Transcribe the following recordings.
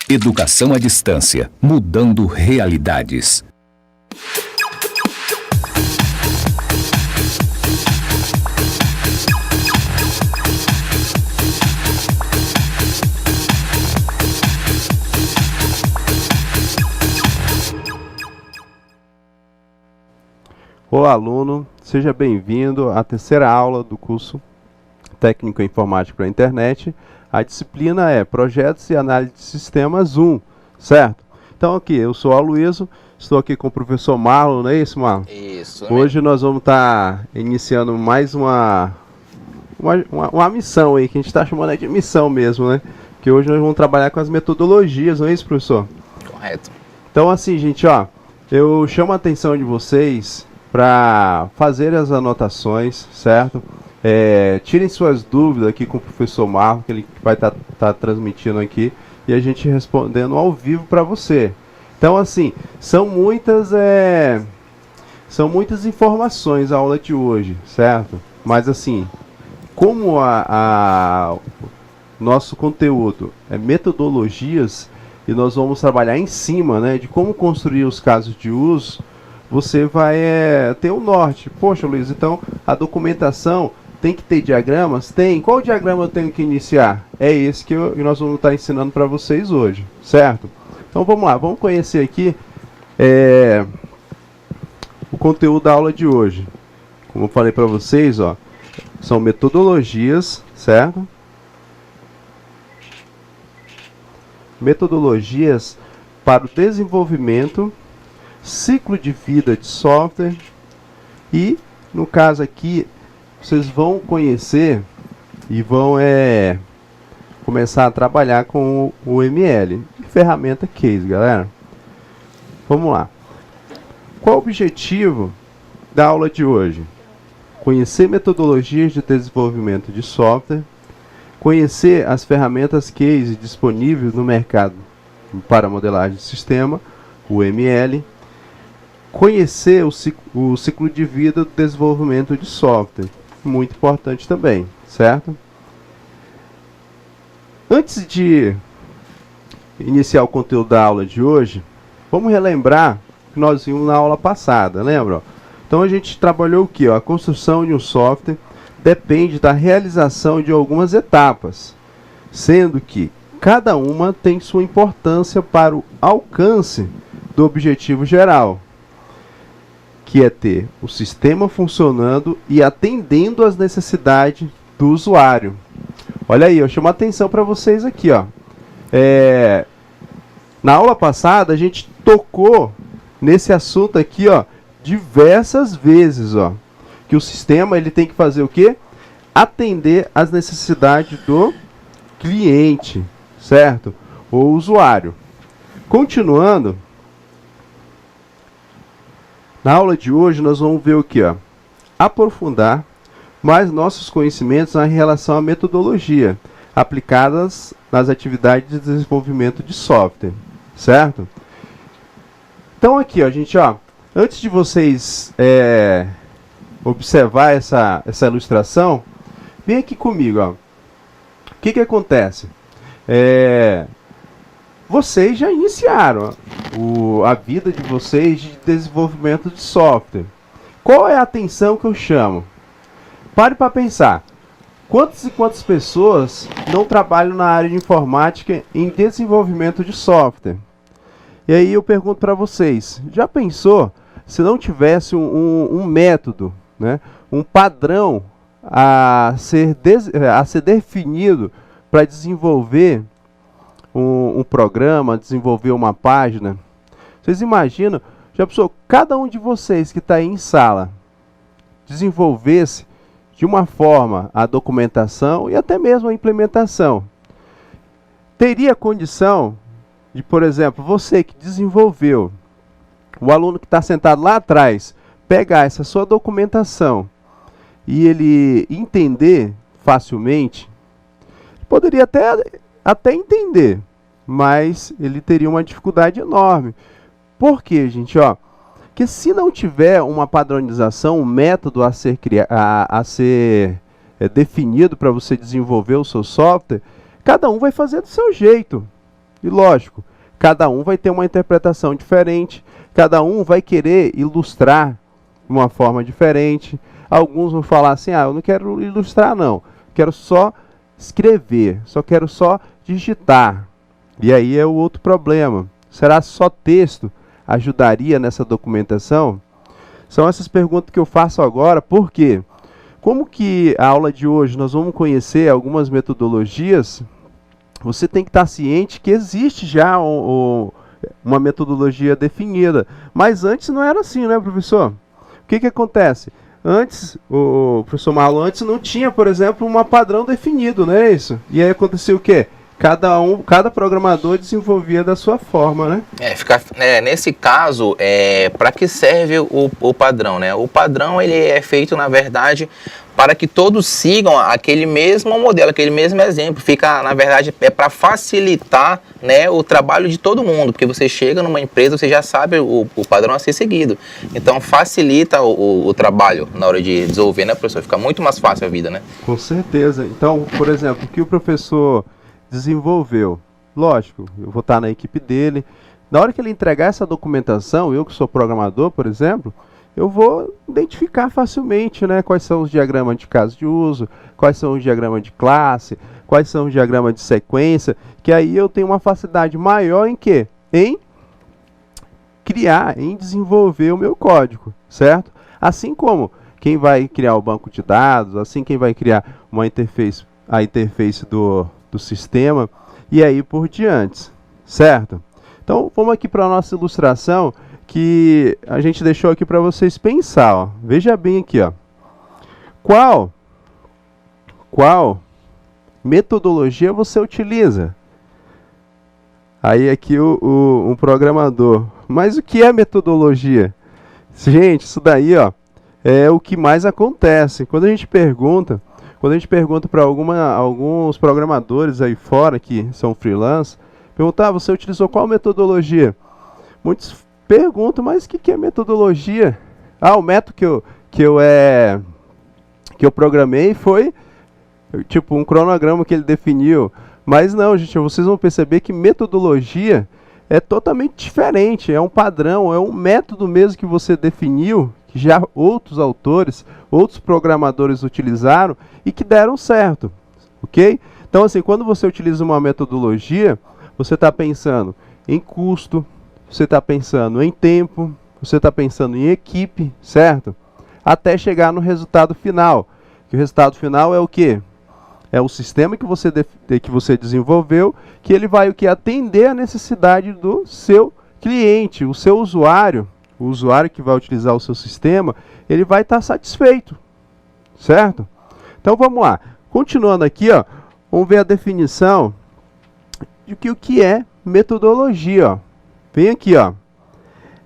Educação à distância, mudando realidades. Olá, aluno, seja bem-vindo à terceira aula do curso Técnico em Informática para a Internet. A disciplina é Projetos e Análise de Sistemas 1, certo? Então aqui, eu sou o Aloysio, estou aqui com o professor Marlon, não é isso, Marlon? Isso. Hoje nós vamos estar iniciando mais uma missão aí, que a gente está chamando de missão mesmo, né? Que hoje nós vamos trabalhar com as metodologias, não é isso, professor? Correto. Então assim, gente, ó, eu chamo a atenção de vocês para fazer as anotações, certo? Tirem suas dúvidas aqui com o professor Marlon, que ele vai estar transmitindo aqui, e a gente respondendo ao vivo para você. Então, assim, são muitas informações a aula de hoje, certo? Mas, assim, como nosso conteúdo é metodologias, e nós vamos trabalhar em cima, né, de como construir os casos de uso, você vai ter o norte. Poxa, Luiz, então a documentação tem que ter diagramas? Tem. Qual diagrama eu tenho que iniciar? É esse que nós vamos estar ensinando para vocês hoje, certo? Então vamos lá, vamos conhecer aqui o conteúdo da aula de hoje. Como eu falei para vocês, ó, são metodologias, certo? Metodologias para o desenvolvimento, ciclo de vida de software e, no caso aqui, vocês vão conhecer e vão começar a trabalhar com o ML, ferramenta Case, galera. Vamos lá. Qual o objetivo da aula de hoje? Conhecer metodologias de desenvolvimento de software, conhecer as ferramentas Case disponíveis no mercado para modelagem de sistema, o ML, conhecer o ciclo de vida do desenvolvimento de software, muito importante também, certo? Antes de iniciar o conteúdo da aula de hoje, vamos relembrar que nós vimos na aula passada, lembra? Então a gente trabalhou o que? A construção de um software depende da realização de algumas etapas, sendo que cada uma tem sua importância para o alcance do objetivo geral, que é ter o sistema funcionando e atendendo às necessidades do usuário. Olha aí, eu chamo a atenção para vocês aqui, ó. Na aula passada a gente tocou nesse assunto aqui, ó, diversas vezes, ó, que o sistema ele tem que fazer o quê? Atender às necessidades do cliente, certo? Ou usuário. Continuando, na aula de hoje nós vamos ver o que? Aprofundar mais nossos conhecimentos em relação à metodologia aplicadas nas atividades de desenvolvimento de software, certo? Então aqui, ó, gente, ó, antes de vocês observar essa ilustração, vem aqui comigo, ó. O que acontece? Vocês já iniciaram a vida de vocês de desenvolvimento de software. Qual é a atenção que eu chamo? Pare para pensar. Quantas e quantas pessoas não trabalham na área de informática em desenvolvimento de software? E aí eu pergunto para vocês, já pensou se não tivesse um método, né, um padrão a ser definido para desenvolver um programa, desenvolver uma página? Vocês imaginam, já pensou, cada um de vocês que está aí em sala desenvolvesse de uma forma a documentação e até mesmo a implementação? Teria condição de, por exemplo, você que desenvolveu, o aluno que está sentado lá atrás, pegar essa sua documentação e ele entender facilmente? Poderia até entender, mas ele teria uma dificuldade enorme. Por quê, gente? Ó, que se não tiver uma padronização, um método a ser definido para você desenvolver o seu software, cada um vai fazer do seu jeito. E lógico, cada um vai ter uma interpretação diferente, cada um vai querer ilustrar de uma forma diferente. Alguns vão falar assim, eu não quero ilustrar não, quero só escrever, quero só digitar. E aí é o outro problema. Será só texto ajudaria nessa documentação? São essas perguntas que eu faço agora, por quê? Como que a aula de hoje nós vamos conhecer algumas metodologias, você tem que estar ciente que existe já uma metodologia definida. Mas antes não era assim, né, professor? O que acontece? Antes, o professor Marlon, antes não tinha, por exemplo, um padrão definido, não é isso? E aí aconteceu o quê? Cada programador desenvolvia da sua forma, né? Nesse caso, para que serve o padrão, né? O padrão ele é feito, na verdade, para que todos sigam aquele mesmo modelo, aquele mesmo exemplo. Fica, na verdade, para facilitar, né, o trabalho de todo mundo, porque você chega numa empresa, você já sabe o padrão a ser seguido. Então, facilita o trabalho na hora de desenvolver, né, professor? Fica muito mais fácil a vida, né? Com certeza. Então, por exemplo, o que o professor desenvolveu, lógico, eu vou estar na equipe dele. Na hora que ele entregar essa documentação, eu que sou programador, por exemplo, eu vou identificar facilmente, né, quais são os diagramas de caso de uso, quais são os diagramas de classe, quais são os diagramas de sequência, que aí eu tenho uma facilidade maior em quê? Em criar, em desenvolver o meu código, certo? Assim como quem vai criar o banco de dados, assim quem vai criar uma interface, a interface do sistema, e aí por diante, certo? Então, vamos aqui para a nossa ilustração, que a gente deixou aqui para vocês pensar, ó. Veja bem aqui, ó. Qual metodologia você utiliza? Aí aqui um programador. Mas o que é metodologia? Gente, isso daí, ó, é o que mais acontece. Quando a gente pergunta para alguns programadores aí fora que são freelance, perguntar, você utilizou qual metodologia? Muitos perguntam, mas o que é metodologia? O método que eu programei foi tipo um cronograma que ele definiu. Mas não, gente, vocês vão perceber que metodologia é totalmente diferente, é um padrão, é um método mesmo que você definiu, que já outros autores, outros programadores utilizaram e que deram certo, ok? Então, assim, quando você utiliza uma metodologia, você está pensando em custo, você está pensando em tempo, você está pensando em equipe, certo? Até chegar no resultado final. Que o resultado final é o quê? É o sistema que você desenvolveu, que ele vai atender a necessidade do seu cliente, o seu usuário. O usuário que vai utilizar o seu sistema, ele vai estar satisfeito, certo? Então vamos lá. Continuando aqui, ó, vamos ver a definição de o que é metodologia, ó. Vem aqui, ó.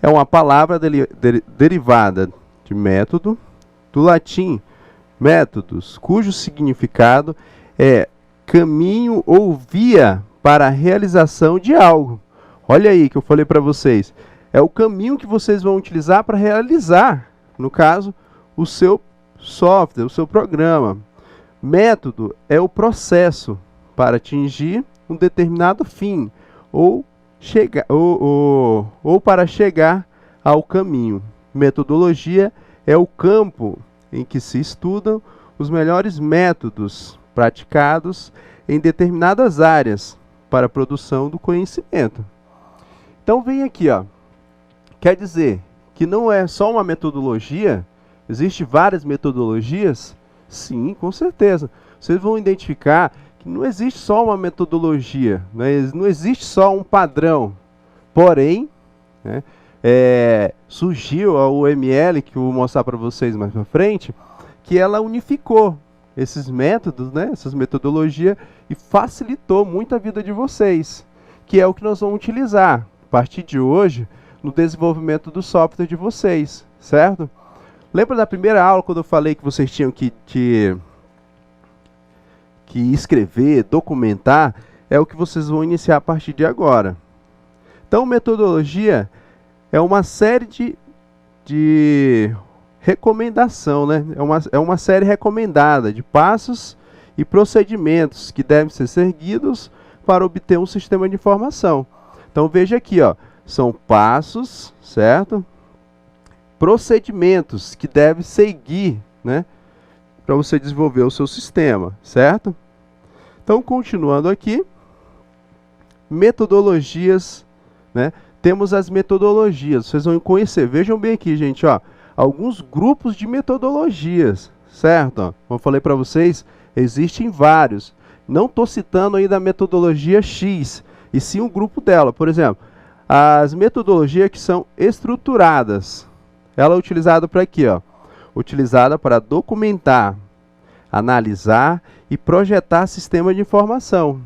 É uma palavra derivada de método, do latim métodos, cujo significado é caminho ou via para a realização de algo. Olha aí que eu falei para vocês. É o caminho que vocês vão utilizar para realizar, no caso, o seu software, o seu programa. Método é o processo para atingir um determinado fim ou para chegar ao caminho. Metodologia é o campo em que se estudam os melhores métodos praticados em determinadas áreas para a produção do conhecimento. Então vem aqui, ó. Quer dizer que não é só uma metodologia, existem várias metodologias? Sim, com certeza. Vocês vão identificar que não existe só uma metodologia, né? Não existe só um padrão. Porém, né, surgiu a UML, que eu vou mostrar para vocês mais para frente, que ela unificou esses métodos, né, essas metodologias, e facilitou muito a vida de vocês, que é o que nós vamos utilizar a partir de hoje no desenvolvimento do software de vocês, certo? Lembra da primeira aula quando eu falei que vocês tinham que escrever, documentar? É o que vocês vão iniciar a partir de agora. Então, metodologia é uma série de recomendação, né? É uma série recomendada de passos e procedimentos que devem ser seguidos para obter um sistema de informação. Então veja aqui, ó, são passos, certo? Procedimentos que deve seguir, né, para você desenvolver o seu sistema, certo? Então, continuando aqui, metodologias, né? Temos as metodologias, vocês vão conhecer. Vejam bem aqui, gente, ó, alguns grupos de metodologias, certo? Ó, como eu falei para vocês, existem vários. Não estou citando ainda a metodologia X, e sim um grupo dela. Por exemplo, as metodologias que são estruturadas. Ela é utilizada para quê? Ó? Utilizada para documentar, analisar e projetar sistema de informação.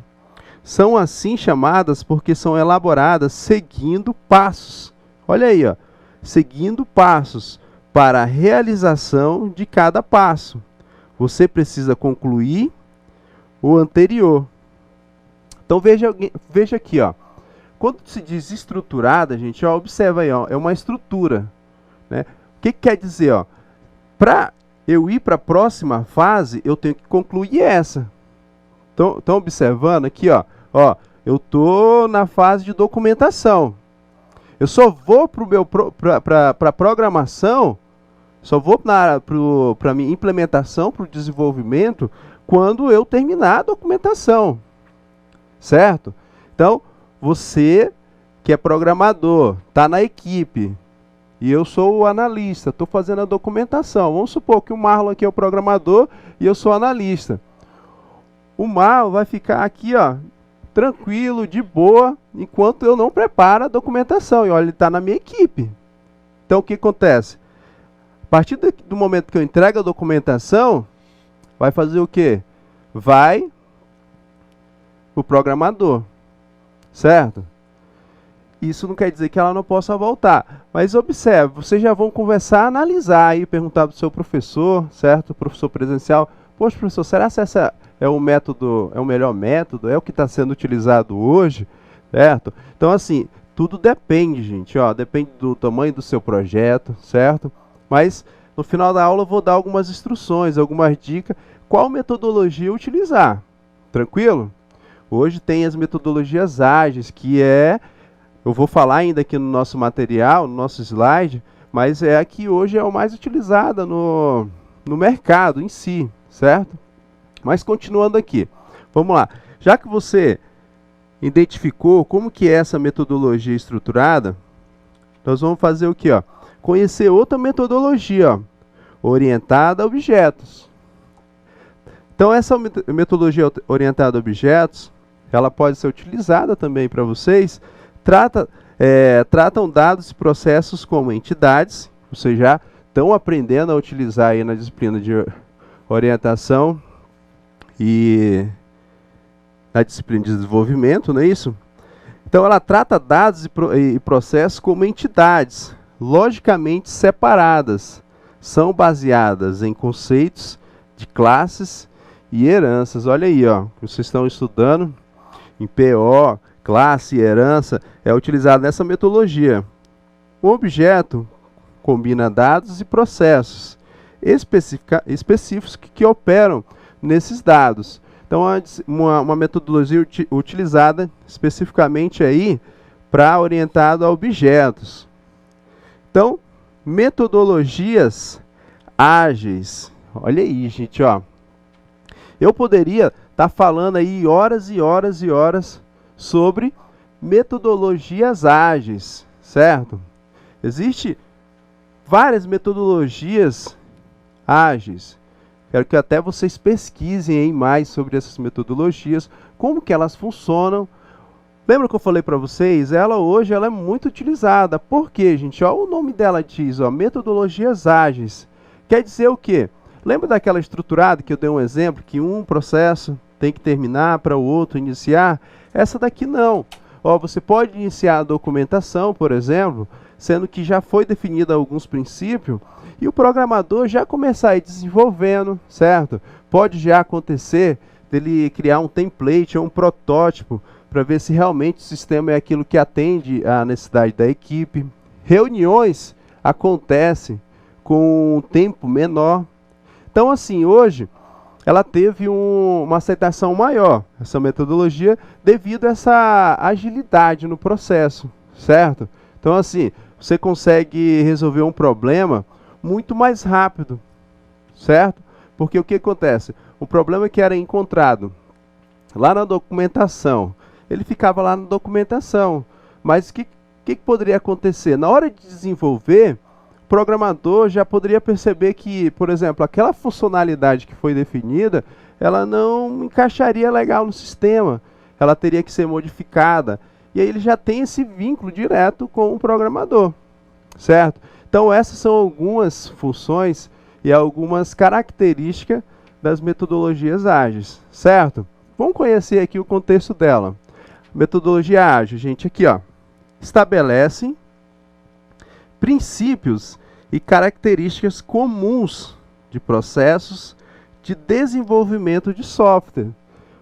São assim chamadas porque são elaboradas seguindo passos. Olha aí, ó, seguindo passos para a realização de cada passo. Você precisa concluir o anterior. Então veja aqui, ó. Quando se diz estruturada, gente, ó, observa aí, ó, é uma estrutura, né? O que quer dizer, ó? Para eu ir para a próxima fase, eu tenho que concluir essa. Estão observando aqui, ó, eu tô na fase de documentação. Eu só vou para a programação, só vou para a minha implementação, para o desenvolvimento, quando eu terminar a documentação, certo? Então, você que é programador, está na equipe, e eu sou o analista, estou fazendo a documentação. Vamos supor que o Marlon aqui é o programador e eu sou o analista. O Marlon vai ficar aqui, ó, tranquilo, de boa, enquanto eu não preparo a documentação. E olha, ele está na minha equipe. Então, o que acontece? A partir do momento que eu entrego a documentação, vai fazer o quê? Vai o programador, certo? Isso não quer dizer que ela não possa voltar. Mas observe, vocês já vão conversar, analisar aí, perguntar do seu professor, certo? Professor presencial. Poxa, professor, será que esse é o método, é o melhor método? É o que está sendo utilizado hoje, certo? Então, assim, tudo depende, gente, ó, depende do tamanho do seu projeto, certo? Mas no final da aula eu vou dar algumas instruções, algumas dicas, qual metodologia utilizar, tranquilo? Hoje tem as metodologias ágeis, que eu vou falar ainda aqui no nosso material, no nosso slide, mas é a que hoje é o mais utilizada no mercado em si, certo? Mas continuando aqui, vamos lá. Já que você identificou como que é essa metodologia estruturada, nós vamos fazer o quê? Ó? Conhecer outra metodologia, ó, orientada a objetos. Então, essa metodologia orientada a objetos, ela pode ser utilizada também para vocês. Tratam dados e processos como entidades. Vocês já estão aprendendo a utilizar aí na disciplina de orientação e na disciplina de desenvolvimento, não é isso? Então, ela trata dados e processos como entidades logicamente separadas. São baseadas em conceitos de classes e heranças. Olha aí, ó, vocês estão estudando em PO, classe e herança, é utilizado nessa metodologia. Um objeto combina dados e processos específicos que operam nesses dados. Então, uma metodologia utilizada especificamente aí para orientado a objetos. Então, metodologias ágeis. Olha aí, gente, ó. Eu poderia estar falando aí horas e horas e horas sobre metodologias ágeis, certo? Existem várias metodologias ágeis. Quero que até vocês pesquisem aí mais sobre essas metodologias, como que elas funcionam. Lembra que eu falei para vocês? Hoje ela é muito utilizada. Por quê, gente? Ó, o nome dela diz, ó, metodologias ágeis. Quer dizer o quê? Lembra daquela estruturada que eu dei um exemplo, que um processo tem que terminar para o outro iniciar? Essa daqui não. Ó, você pode iniciar a documentação, por exemplo, sendo que já foi definido alguns princípios, e o programador já começar a ir desenvolvendo, certo? Pode já acontecer dele criar um template ou um protótipo para ver se realmente o sistema é aquilo que atende à necessidade da equipe. Reuniões acontecem com um tempo menor. Então, assim, hoje, ela teve uma aceitação maior, essa metodologia, devido a essa agilidade no processo, certo? Então, assim, você consegue resolver um problema muito mais rápido, certo? Porque o que acontece? O problema que era encontrado lá na documentação, ele ficava lá na documentação, mas o que poderia acontecer? Na hora de desenvolver, o programador já poderia perceber que, por exemplo, aquela funcionalidade que foi definida, ela não encaixaria legal no sistema, ela teria que ser modificada, e aí ele já tem esse vínculo direto com o programador, certo? Então essas são algumas funções e algumas características das metodologias ágeis, certo? Vamos conhecer aqui o contexto dela. Metodologia ágil, gente, aqui ó, estabelece princípios e características comuns de processos de desenvolvimento de software.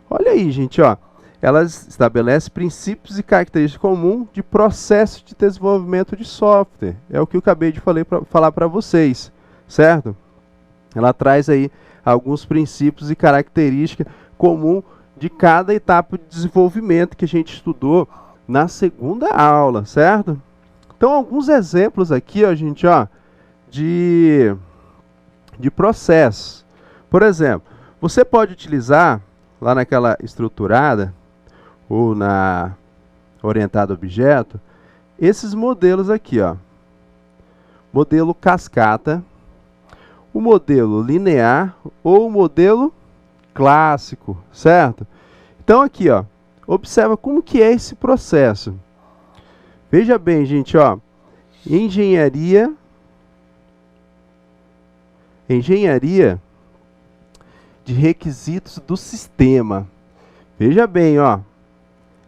Olha aí, gente, ó. Elas estabelecem princípios e características comuns de processo de desenvolvimento de software. É o que eu acabei de falar para vocês, certo? Ela traz aí alguns princípios e características comuns de cada etapa de desenvolvimento que a gente estudou na segunda aula, certo? Então, alguns exemplos aqui, ó, gente, ó, de processos. Por exemplo, você pode utilizar lá naquela estruturada ou na orientada a objeto, esses modelos aqui, ó. Modelo cascata, o modelo linear ou o modelo clássico, certo? Então aqui, ó, observa como que é esse processo. Veja bem, gente, ó, engenharia de requisitos do sistema. Veja bem, ó,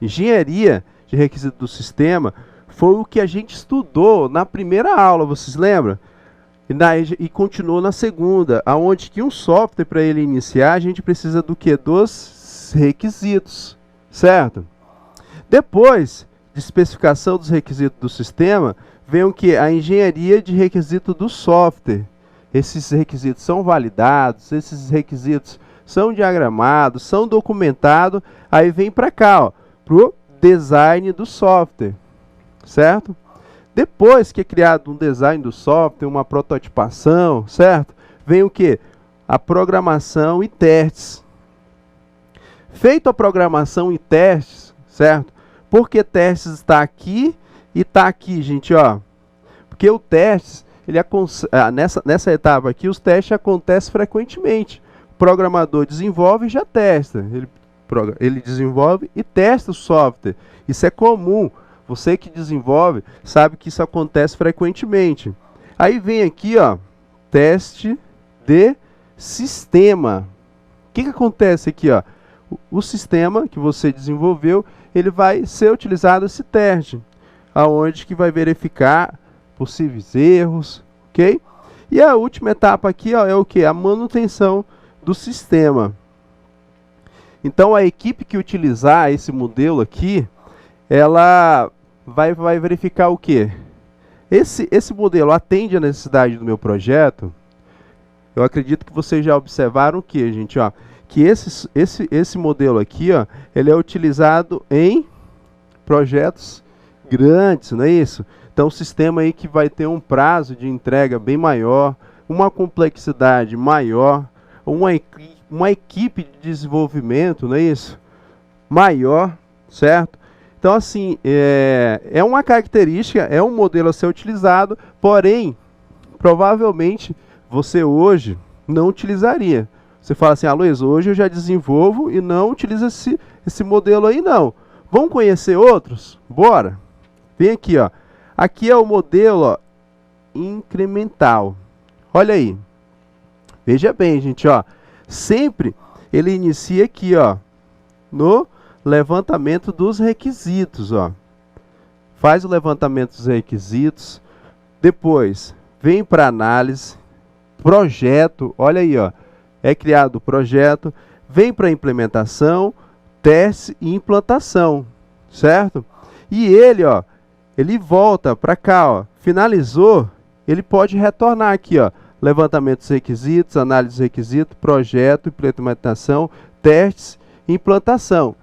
engenharia de requisitos do sistema foi o que a gente estudou na primeira aula, vocês lembram? E continuou na segunda, aonde que um software, para ele iniciar, a gente precisa do que? Dos requisitos, certo? Depois de especificação dos requisitos do sistema, vem o que? A engenharia de requisito do software. Esses requisitos são validados, esses requisitos são diagramados, são documentados, aí vem para cá, ó, para o design do software, certo? Depois que é criado um design do software, uma prototipação, certo? Vem o que? A programação e testes. Feito a programação e testes, certo? Por que testes está aqui e está aqui, gente, ó? Porque o testes, nessa etapa aqui, os testes acontecem frequentemente. O programador desenvolve e já testa. Ele desenvolve e testa o software. Isso é comum. Você que desenvolve sabe que isso acontece frequentemente. Aí vem aqui, ó, teste de sistema. O que acontece aqui, ó? O sistema que você desenvolveu, ele vai ser utilizado esse teste, aonde que vai verificar possíveis erros, ok? E a última etapa aqui, ó, é o que? A manutenção do sistema. Então a equipe que utilizar esse modelo aqui, ela vai verificar o que? Esse modelo atende à necessidade do meu projeto? Eu acredito que vocês já observaram o que, gente, ó? Que esse modelo aqui, ó, ele é utilizado em projetos grandes, não é isso? Então, um sistema aí que vai ter um prazo de entrega bem maior, uma complexidade maior, uma equipe de desenvolvimento, não é isso? Maior, certo? Então, assim, é uma característica, é um modelo a ser utilizado, porém, provavelmente, você hoje não utilizaria. Você fala assim, Luiz, hoje eu já desenvolvo e não utilizo esse modelo aí, não. Vamos conhecer outros? Bora! Vem aqui, ó. Aqui é o modelo, ó, incremental. Olha aí. Veja bem, gente, ó. Sempre ele inicia aqui, ó, no levantamento dos requisitos, ó. Faz o levantamento dos requisitos, depois vem para análise, projeto, olha aí, ó. É criado o projeto, vem para implementação, teste e implantação, certo? E ele, ó, ele volta para cá, ó, finalizou, ele pode retornar aqui, ó, levantamento dos requisitos, análise dos requisitos, projeto, implementação, testes e implantação.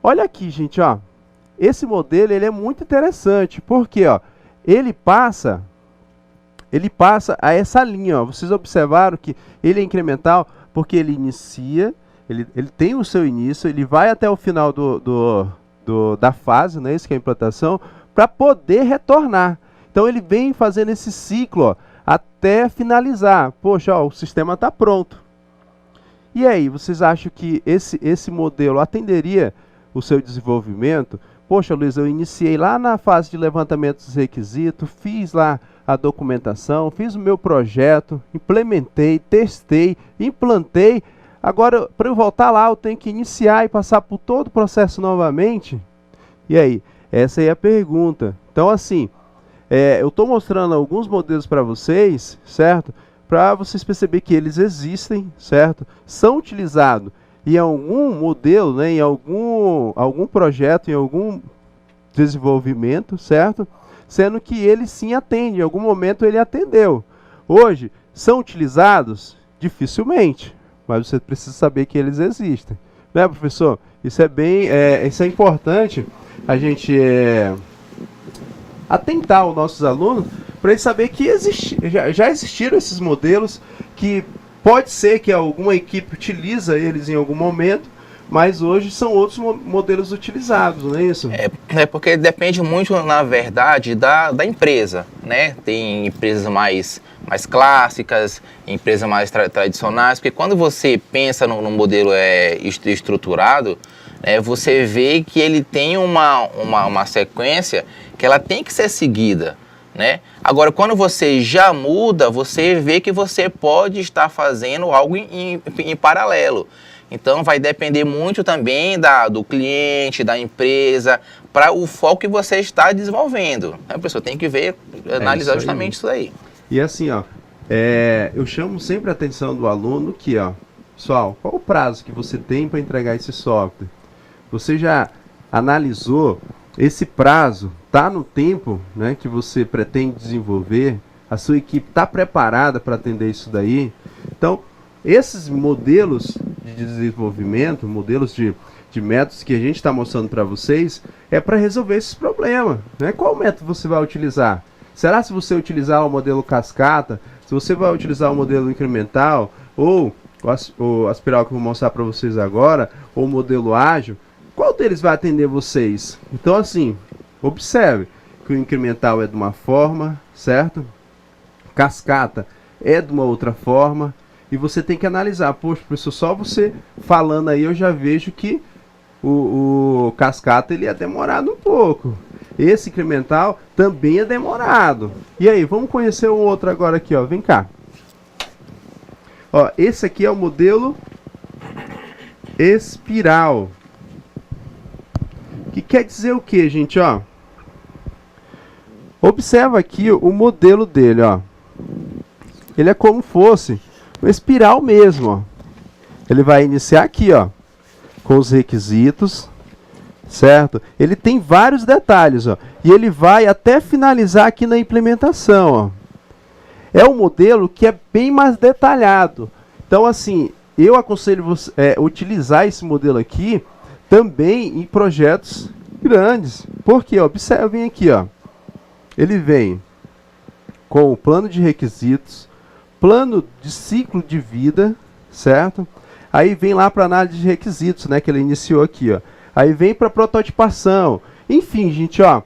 Olha aqui, gente, ó. Esse modelo ele é muito interessante, porque ó, ele passa a essa linha. Ó. Vocês observaram que ele é incremental porque ele inicia, ele tem o seu início, ele vai até o final da fase, né, isso que é a implantação, para poder retornar. Então ele vem fazendo esse ciclo ó, até finalizar. Poxa, ó, o sistema está pronto. E aí, vocês acham que esse modelo atenderia o seu desenvolvimento? Poxa, Luiz, eu iniciei lá na fase de levantamento dos requisitos, fiz lá a documentação, fiz o meu projeto, implementei, testei, implantei. Agora, para eu voltar lá, eu tenho que iniciar e passar por todo o processo novamente? E aí? Essa aí é a pergunta. Então, assim, eu estou mostrando alguns modelos para vocês, certo? Para vocês perceberem que eles existem, certo? São utilizados em algum modelo, né, em algum projeto, em algum desenvolvimento, certo? Sendo que ele sim atende, em algum momento ele atendeu. Hoje, são utilizados? Dificilmente, mas você precisa saber que eles existem. Né, professor? Isso é importante a gente atentar aos nossos alunos para eles saberem que já existiram esses modelos que pode ser que alguma equipe utiliza eles em algum momento, mas hoje são outros modelos utilizados, não é isso? É porque depende muito, na verdade, da empresa, né? Tem empresas mais clássicas, empresas mais tradicionais, porque quando você pensa no modelo estruturado, você vê que ele tem uma sequência que ela tem que ser seguida. Né? Agora, quando você já muda, você vê que você pode estar fazendo algo em paralelo. Então, vai depender muito também do cliente, da empresa, para o foco que você está desenvolvendo. A pessoa tem que ver, analisar justamente isso aí. E assim, ó, eu chamo sempre a atenção do aluno que, ó, pessoal, qual o prazo que você tem para entregar esse software? Você já analisou esse prazo? Está no tempo, né, que você pretende desenvolver? A sua equipe está preparada para atender isso daí? Então, esses modelos de desenvolvimento, modelos de métodos que a gente está mostrando para vocês, é para resolver esses problemas. Né? Qual método você vai utilizar? Será se você utilizar o modelo cascata? Se você vai utilizar o modelo incremental? Ou o aspiral que eu vou mostrar para vocês agora? Ou o modelo ágil? Qual deles vai atender vocês? Então, assim, observe que o incremental é de uma forma, certo? Cascata é de uma outra forma. E você tem que analisar. Poxa, professor, só você falando aí eu já vejo que o cascata ele é demorado um pouco. Esse incremental também é demorado. E aí, vamos conhecer o outro agora aqui, ó. Vem cá. Ó, esse aqui é o modelo espiral. Que quer dizer o que, gente, ó? Observa aqui o modelo dele, ó. Ele é como fosse uma espiral mesmo, ó. Ele vai iniciar aqui, ó, com os requisitos, certo? Ele tem vários detalhes, ó, e ele vai até finalizar aqui na implementação, ó. É um modelo que é bem mais detalhado. Então, assim, eu aconselho você utilizar esse modelo aqui também em projetos grandes. Porque, ó, observem aqui, ó. Ele vem com o plano de requisitos, plano de ciclo de vida, certo? Aí vem lá para análise de requisitos, né, que ele iniciou aqui, ó. Aí vem para prototipação. Enfim, gente, ó,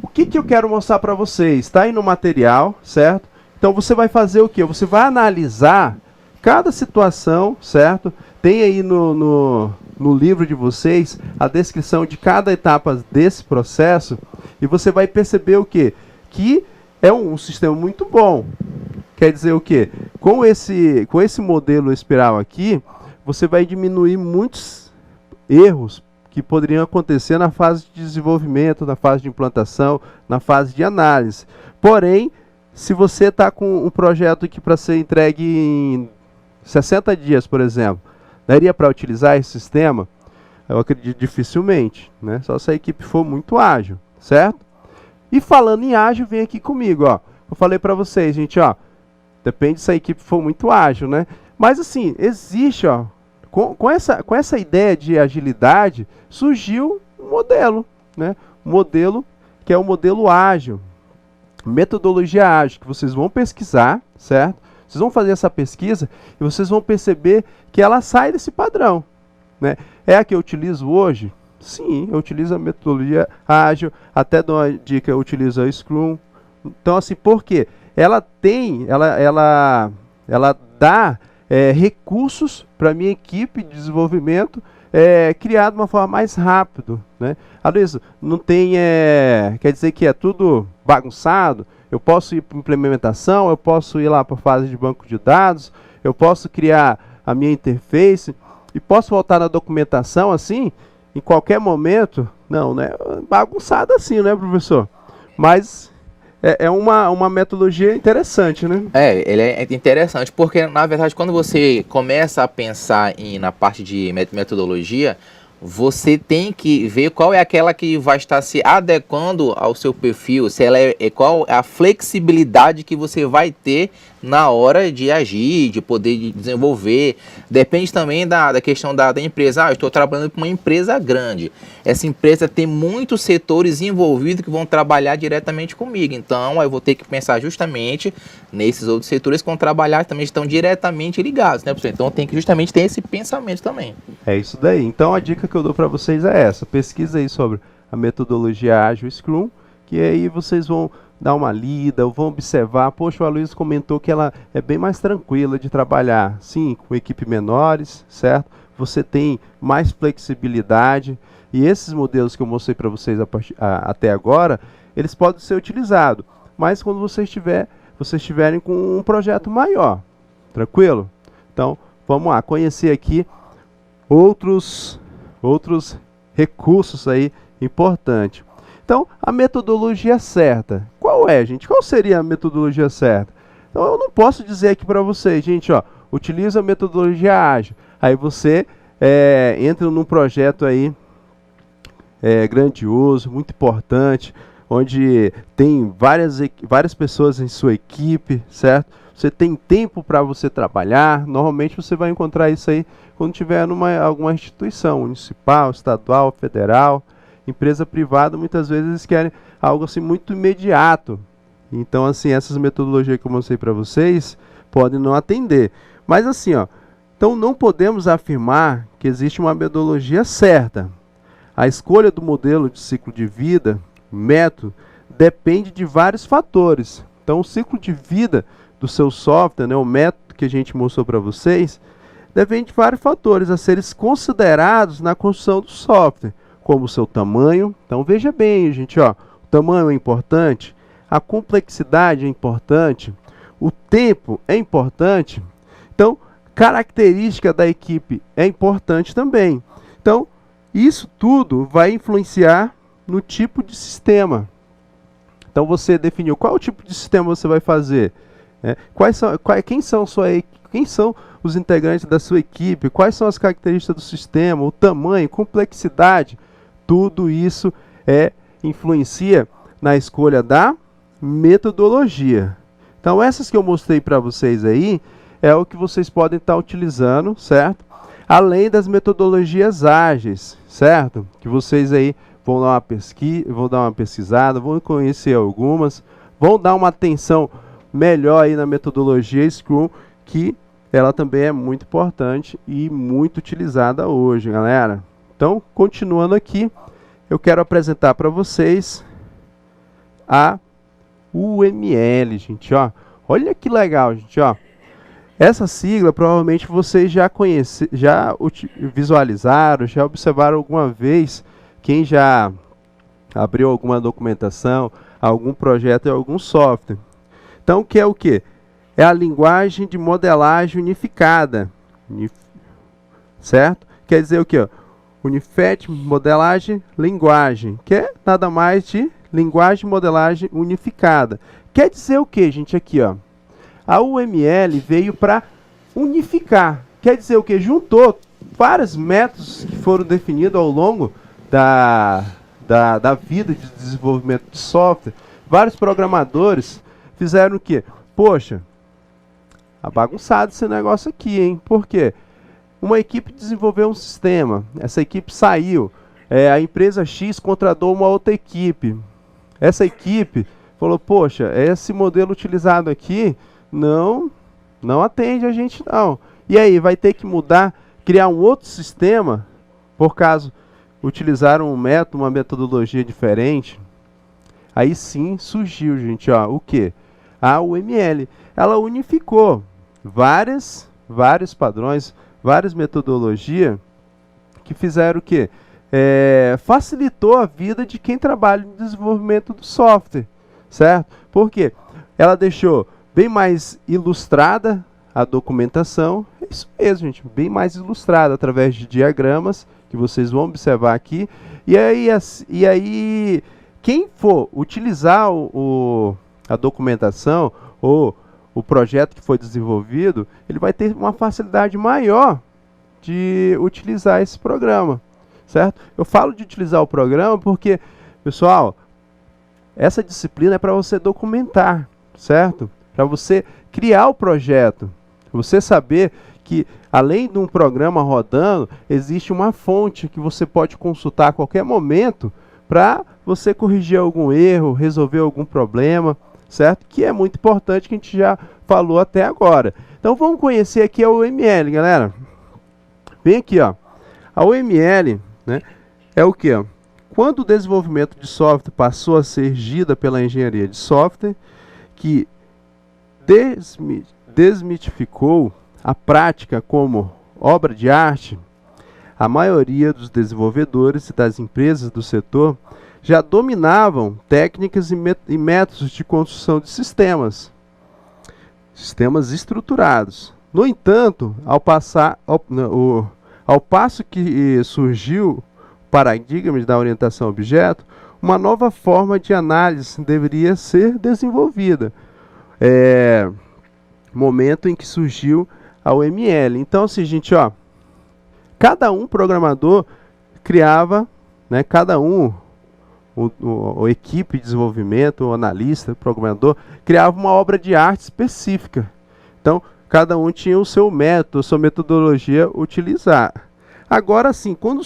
o que eu quero mostrar para vocês? Está aí no material, certo? Então você vai fazer o quê? Você vai analisar cada situação, certo? Tem aí no livro de vocês a descrição de cada etapa desse processo e você vai perceber o quê? Que é um sistema muito bom. Quer dizer o quê? Com esse modelo espiral aqui, você vai diminuir muitos erros que poderiam acontecer na fase de desenvolvimento, na fase de implantação, na fase de análise. Porém, se você está com um projeto aqui para ser entregue em 60 dias, por exemplo, daria para utilizar esse sistema? Eu acredito dificilmente, né? Só se a equipe for muito ágil, certo? E falando em ágil, vem aqui comigo, ó. Eu falei para vocês, gente, ó, Depende se a equipe for muito ágil, né? Mas assim, existe, ó, com essa ideia de agilidade, surgiu um modelo, né? Um modelo que é o modelo ágil, metodologia ágil, que vocês vão pesquisar, certo? Vocês vão fazer essa pesquisa e vocês vão perceber que ela sai desse padrão, né? É a que eu utilizo hoje? Sim, eu utilizo a metodologia ágil, até dou uma dica, eu utilizo a Scrum. Então, assim, por quê? Ela dá recursos para a minha equipe de desenvolvimento criar de uma forma mais rápido, né? Aloysio, não tem, quer dizer que é tudo bagunçado? Eu posso ir para implementação, eu posso ir lá para a fase de banco de dados, eu posso criar a minha interface e posso voltar na documentação assim, em qualquer momento? Não, né? Bagunçado assim, né, professor? Mas é uma metodologia interessante, né? Ele é interessante, porque, na verdade, quando você começa a pensar na parte de metodologia, você tem que ver qual é aquela que vai estar se adequando ao seu perfil, se ela qual é a flexibilidade que você vai ter na hora de agir, de poder desenvolver. Depende também da questão da empresa. Eu estou trabalhando com uma empresa grande. Essa empresa tem muitos setores envolvidos que vão trabalhar diretamente comigo. Então, eu vou ter que pensar justamente nesses outros setores que vão trabalhar também, estão diretamente ligados, né, professor? Então, tem que justamente ter esse pensamento também. É isso daí. Então, a dica que eu dou para vocês é essa. Pesquisa aí sobre a metodologia ágil Scrum, que aí vocês vão dar uma lida, vão observar. Poxa, o Aloysio comentou que ela é bem mais tranquila de trabalhar. Sim, com equipes menores, certo? Você tem mais flexibilidade. E esses modelos que eu mostrei para vocês até agora, eles podem ser utilizados. Mas quando vocês estiverem com um projeto maior. Tranquilo? Então, vamos lá. Conhecer aqui outros recursos aí importantes. Então, a metodologia certa. Qual é, gente? Qual seria a metodologia certa? Então, eu não posso dizer aqui para vocês, gente, ó, utiliza a metodologia ágil. Aí você entra num projeto aí grandioso, muito importante, onde tem várias pessoas em sua equipe, certo? Você tem tempo para você trabalhar. Normalmente você vai encontrar isso aí quando tiver alguma instituição municipal, estadual, federal. Empresa privada, muitas vezes eles querem algo assim muito imediato. Então, assim, essas metodologias que eu mostrei para vocês podem não atender. Mas assim, ó, então não podemos afirmar que existe uma metodologia certa. A escolha do modelo de ciclo de vida, método, depende de vários fatores. Então, o ciclo de vida do seu software, né, o método que a gente mostrou para vocês, depende de vários fatores a serem considerados na construção do software, como o seu tamanho. Então veja bem, gente, ó, o tamanho é importante, a complexidade é importante, o tempo é importante. Então, característica da equipe é importante também. Então, isso tudo vai influenciar no tipo de sistema. Então você definiu qual tipo de sistema você vai fazer, quem são os integrantes da sua equipe, quais são as características do sistema, o tamanho, complexidade. Tudo isso influencia na escolha da metodologia. Então, essas que eu mostrei para vocês aí, é o que vocês podem estar utilizando, certo? Além das metodologias ágeis, certo? Que vocês aí vão dar uma pesquisada, vão conhecer algumas, vão dar uma atenção melhor aí na metodologia Scrum, que ela também é muito importante e muito utilizada hoje, galera. Então, continuando aqui, eu quero apresentar para vocês a UML, gente, ó. Olha que legal, gente, ó. Essa sigla provavelmente vocês já conhecem, já visualizaram, já observaram alguma vez. Quem já abriu alguma documentação, algum projeto e algum software. Então, que é o quê? É a linguagem de modelagem unificada, certo? Quer dizer o quê? Unifet, modelagem, linguagem, que é nada mais de linguagem, modelagem unificada. Quer dizer o que, gente, aqui, ó? A UML veio para unificar. Quer dizer o que? Juntou vários métodos que foram definidos ao longo da vida de desenvolvimento de software. Vários programadores fizeram o quê? Poxa, Tá bagunçado esse negócio aqui, hein? Por quê? Uma equipe desenvolveu um sistema, essa equipe saiu, a empresa X contratou uma outra equipe. Essa equipe falou, poxa, esse modelo utilizado aqui não atende a gente não. E aí, vai ter que mudar, criar um outro sistema, por caso utilizaram um método, uma metodologia diferente. Aí sim surgiu, gente, ó, o quê? A UML. Ela unificou vários padrões, várias metodologias que fizeram o quê? Facilitou a vida de quem trabalha no desenvolvimento do software, certo? Por quê? Ela deixou bem mais ilustrada a documentação, é isso mesmo, gente, bem mais ilustrada através de diagramas, que vocês vão observar aqui, e aí quem for utilizar a documentação ou o projeto que foi desenvolvido, ele vai ter uma facilidade maior de utilizar esse programa, certo? Eu falo de utilizar o programa porque, pessoal, essa disciplina é para você documentar, certo? Para você criar o projeto, você saber que, além de um programa rodando, existe uma fonte que você pode consultar a qualquer momento para você corrigir algum erro, resolver algum problema, certo? Que é muito importante, que a gente já falou até agora. Então vamos conhecer aqui a UML, galera. Vem aqui, ó. A UML, né, é o que? Quando o desenvolvimento de software passou a ser regida pela engenharia de software, que desmitificou a prática como obra de arte, a maioria dos desenvolvedores e das empresas do setor já dominavam técnicas e métodos de construção de sistemas estruturados. No entanto, ao passo que surgiu o paradigma da orientação a objeto, uma nova forma de análise deveria ser desenvolvida. Momento em que surgiu a UML. Então, assim, gente, ó, cada programador criava, né, cada o equipe de desenvolvimento, o analista, o programador, criava uma obra de arte específica. Então, cada um tinha o seu método, a sua metodologia a utilizar. Agora sim, quando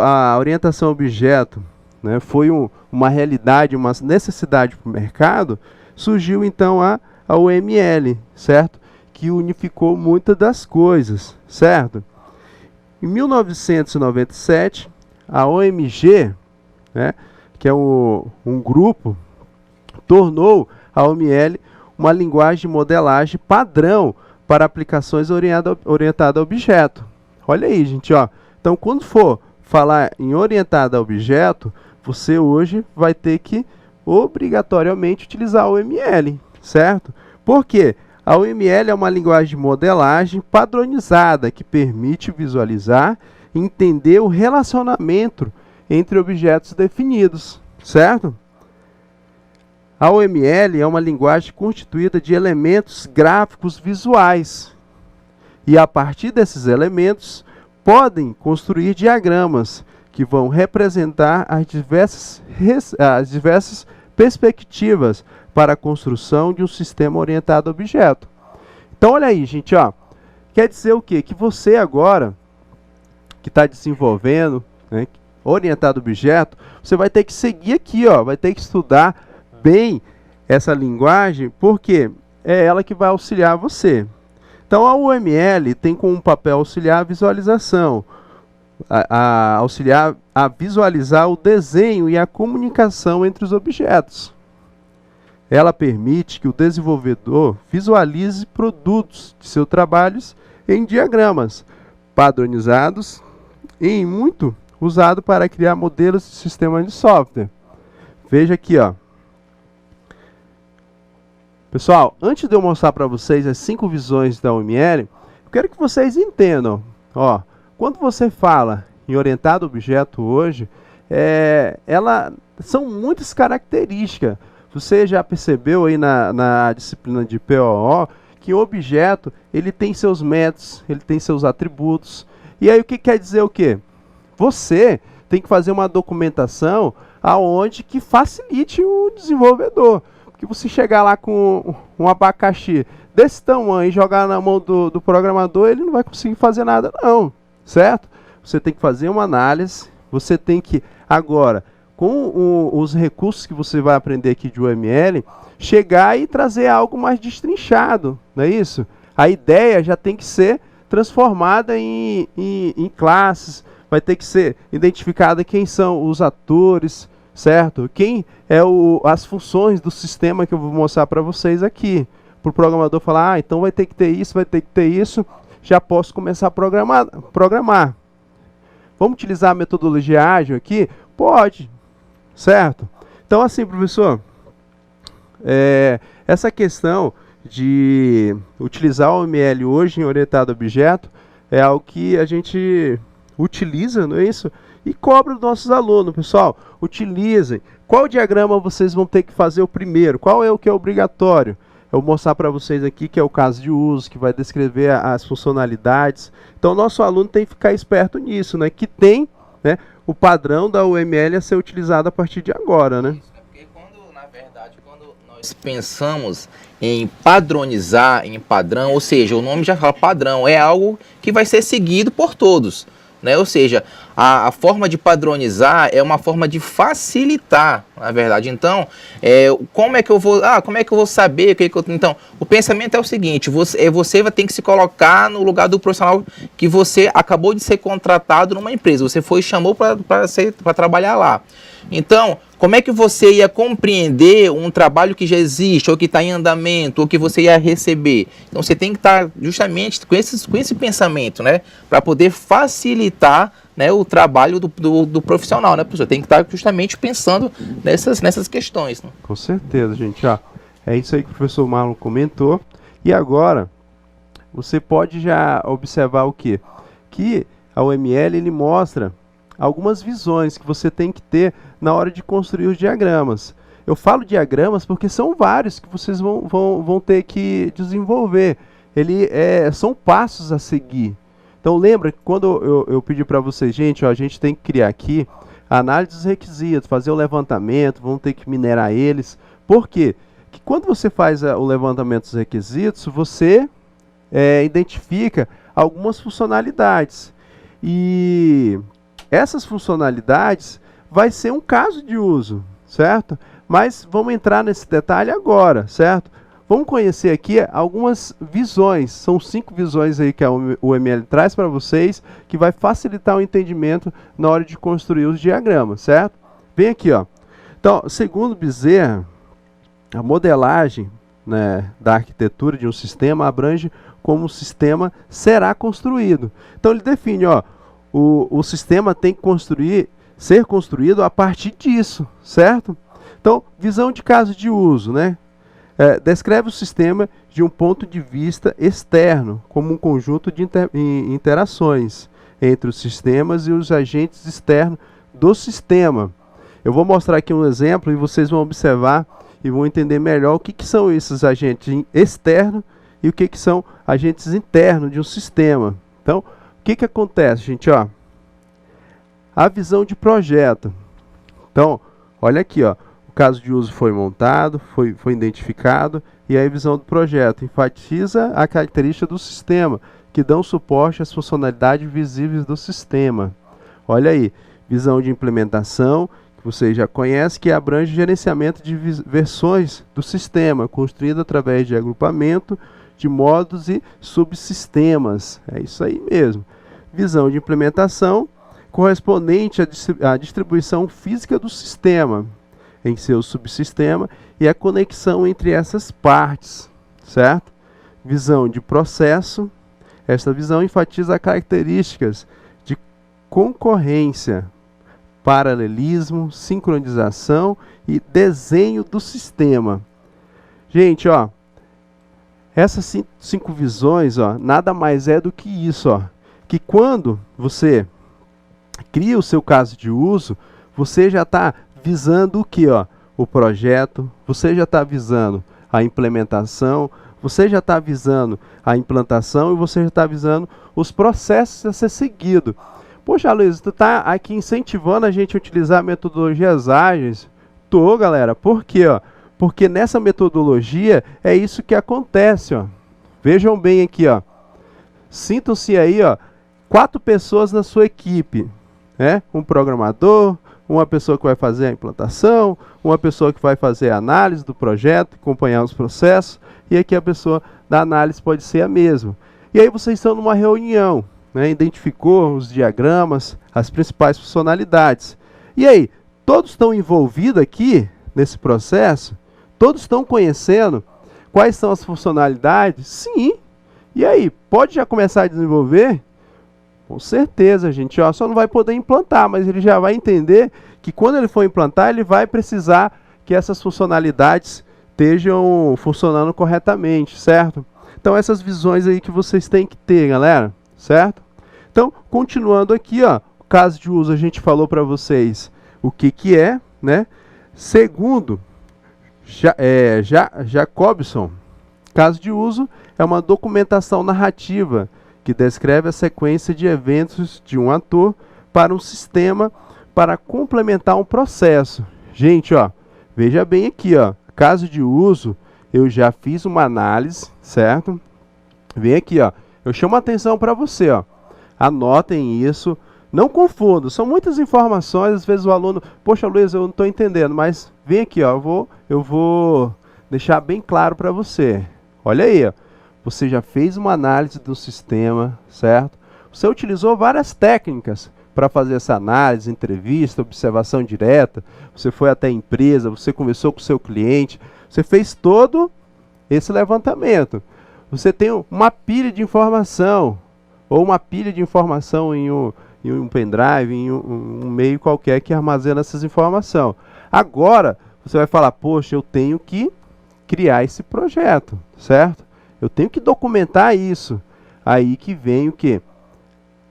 a orientação a objeto, né, foi uma realidade, uma necessidade para o mercado, surgiu então a UML, certo? Que unificou muitas das coisas, certo? Em 1997, a OMG, né, que é um grupo, tornou a UML uma linguagem de modelagem padrão para aplicações orientadas a objeto. Olha aí, gente, ó. Então, quando for falar em orientada a objeto, você hoje vai ter que obrigatoriamente utilizar a UML, certo? Por quê? A UML é uma linguagem de modelagem padronizada que permite visualizar e entender o relacionamento entre objetos definidos, certo? A UML é uma linguagem constituída de elementos gráficos visuais e, a partir desses elementos, podem construir diagramas que vão representar as diversas perspectivas para a construção de um sistema orientado a objeto. Então, olha aí, gente, ó. Quer dizer o quê? Que você agora, que está desenvolvendo, né, orientado a objeto, você vai ter que seguir aqui, ó, vai ter que estudar bem essa linguagem, porque é ela que vai auxiliar você. Então, a UML tem como papel auxiliar a visualização, auxiliar a visualizar o desenho e a comunicação entre os objetos. Ela permite que o desenvolvedor visualize produtos de seus trabalhos em diagramas padronizados e muito usado para criar modelos de sistemas de software. Veja aqui, ó. Pessoal, antes de eu mostrar para vocês as 5 visões da UML, eu quero que vocês entendam. Ó, quando você fala em orientado a objeto hoje, são muitas características. Você já percebeu aí na disciplina de POO que o objeto ele tem seus métodos, ele tem seus atributos. E aí o que quer dizer o quê? Você tem que fazer uma documentação aonde que facilite o desenvolvedor. que você chegar lá com um abacaxi desse tamanho e jogar na mão do programador, ele não vai conseguir fazer nada não, certo? Você tem que fazer uma análise, você tem que, agora, com os recursos que você vai aprender aqui de UML, chegar e trazer algo mais destrinchado, não é isso? A ideia já tem que ser transformada em classes, vai ter que ser identificada quem são os atores, certo? Quem é as funções do sistema que eu vou mostrar para vocês aqui. Para o programador falar, então vai ter que ter isso, vai ter que ter isso, já posso começar a programar. Vamos utilizar a metodologia ágil aqui? Pode, certo? Então assim, professor, essa questão de utilizar o UML hoje em orientado a objeto é algo que a gente utiliza, não é isso? E cobra dos nossos alunos, pessoal, utilizem. Qual diagrama vocês vão ter que fazer o primeiro? Qual é o que é obrigatório? Eu vou mostrar para vocês aqui que é o caso de uso, que vai descrever as funcionalidades. Então, o nosso aluno tem que ficar esperto nisso, né? Que tem, né, o padrão da UML a ser utilizado a partir de agora, né? Isso, porque na verdade, quando nós pensamos em padronizar, em padrão, ou seja, o nome já fala padrão, é algo que vai ser seguido por todos, né? Ou seja, a forma de padronizar é uma forma de facilitar, na verdade. Então, como é que eu vou saber? Então, o pensamento é o seguinte, você vai ter que se colocar no lugar do profissional que você acabou de ser contratado numa empresa, você chamou para trabalhar lá. Então, como é que você ia compreender um trabalho que já existe, ou que está em andamento, ou que você ia receber? Então, você tem que estar justamente com esse pensamento, né? Para poder facilitar, né, o trabalho do profissional, né, professor? Tem que estar justamente pensando nessas questões. Né? Com certeza, gente. Ó, é isso aí que o professor Marlon comentou. E agora, você pode já observar o quê? Que a UML, ele mostra algumas visões que você tem que ter na hora de construir os diagramas. Eu falo diagramas porque são vários que vocês vão ter que desenvolver. São passos a seguir. Então lembra que quando eu pedi para vocês, gente, ó, a gente tem que criar aqui a análise dos requisitos, fazer o levantamento, vamos ter que minerar eles. Por quê? Que quando você faz o levantamento dos requisitos, você identifica algumas funcionalidades. E essas funcionalidades vai ser um caso de uso, certo? Mas vamos entrar nesse detalhe agora, certo? Vamos conhecer aqui algumas visões, são 5 visões aí que a UML traz para vocês, que vai facilitar o entendimento na hora de construir os diagramas, certo? Vem aqui, ó. Então, segundo Bezerra, a modelagem, né, da arquitetura de um sistema abrange como o sistema será construído. Então ele define, ó, o sistema tem que ser construído a partir disso, certo? Então, visão de caso de uso, né? Descreve o sistema de um ponto de vista externo, como um conjunto de interações entre os sistemas e os agentes externos do sistema. Eu vou mostrar aqui um exemplo e vocês vão observar e vão entender melhor o que são esses agentes externos e o que são agentes internos de um sistema. Então, o que acontece, gente? Ó, a visão de projeto. Então, olha aqui, ó. O caso de uso foi montado, foi identificado, e a visão do projeto enfatiza a característica do sistema, que dão suporte às funcionalidades visíveis do sistema. Olha aí, visão de implementação, que vocês já conhecem, que abrange gerenciamento de versões do sistema, construído através de agrupamento de módulos e subsistemas. É isso aí mesmo. Visão de implementação, correspondente à distribuição física do sistema, em seu subsistema e a conexão entre essas partes, certo? Visão de processo. Esta visão enfatiza características de concorrência, paralelismo, sincronização e desenho do sistema. Gente, ó, essas 5 visões, ó, nada mais é do que isso, ó, que quando você cria o seu caso de uso, você já está visando o que, ó? O projeto, você já está visando a implementação, você já está visando a implantação e você já está visando os processos a ser seguido. Poxa, Luiz, tu está aqui incentivando a gente a utilizar metodologias ágeis? Tô, galera. Por quê? Ó? Porque nessa metodologia é isso que acontece, ó. Vejam bem aqui, ó. Sintam-se aí, ó, 4 pessoas na sua equipe, né? Um programador, uma pessoa que vai fazer a implantação, uma pessoa que vai fazer a análise do projeto, acompanhar os processos, e aqui a pessoa da análise pode ser a mesma. E aí vocês estão numa reunião, né? Identificou os diagramas, as principais funcionalidades. E aí, todos estão envolvidos aqui nesse processo? Todos estão conhecendo quais são as funcionalidades? Sim. E aí, pode já começar a desenvolver? Com certeza, gente. Ó, só não vai poder implantar, mas ele já vai entender que quando ele for implantar, ele vai precisar que essas funcionalidades estejam funcionando corretamente, certo? Então, essas visões aí que vocês têm que ter, galera, certo? Então, continuando aqui, ó, o caso de uso, a gente falou para vocês o que é, né? Segundo, Jacobson, caso de uso é uma documentação narrativa que descreve a sequência de eventos de um ator para um sistema para complementar um processo. Gente, ó, veja bem aqui, ó, caso de uso, eu já fiz uma análise, certo? Vem aqui, ó, eu chamo a atenção para você, ó, anotem isso, não confundam, são muitas informações, às vezes o aluno, poxa Luiz, eu não estou entendendo, mas vem aqui, ó, eu vou deixar bem claro para você. Olha aí, ó, você já fez uma análise do sistema, certo? Você utilizou várias técnicas para fazer essa análise, entrevista, observação direta, você foi até a empresa, você conversou com o seu cliente, você fez todo esse levantamento. Você tem uma pilha de informação, ou uma pilha de informação em um pendrive, em um meio qualquer que armazena essas informações. Agora, você vai falar, poxa, eu tenho que criar esse projeto, certo? Eu tenho que documentar isso. Aí que vem o quê?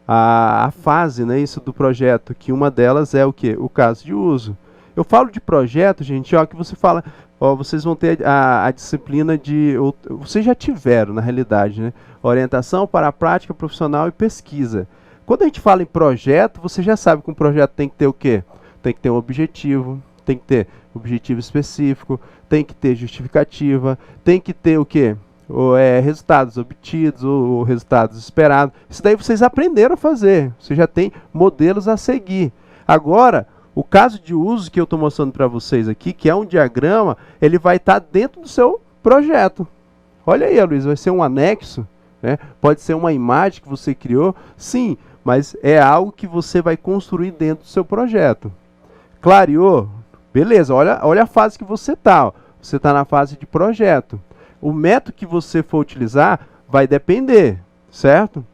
A fase, né, isso do projeto, que uma delas é o quê? O caso de uso. Eu falo de projeto, gente, ó, que você fala, ó, vocês vão ter a disciplina de, vocês já tiveram, na realidade, né? Orientação para a prática profissional e pesquisa. Quando a gente fala em projeto, você já sabe que um projeto tem que ter o quê? Tem que ter um objetivo, tem que ter objetivo específico, tem que ter justificativa, tem que ter o quê? Resultados obtidos, ou resultados esperados. Isso daí vocês aprenderam a fazer, você já tem modelos a seguir. Agora, o caso de uso que eu estou mostrando para vocês aqui, que é um diagrama, ele vai estar dentro do seu projeto. Olha aí, Luiz, vai ser um anexo, né? Pode ser uma imagem que você criou, sim, mas é algo que você vai construir dentro do seu projeto. Clareou? Beleza, olha a fase que você está. Você está na fase de projeto. O método que você for utilizar vai depender, certo?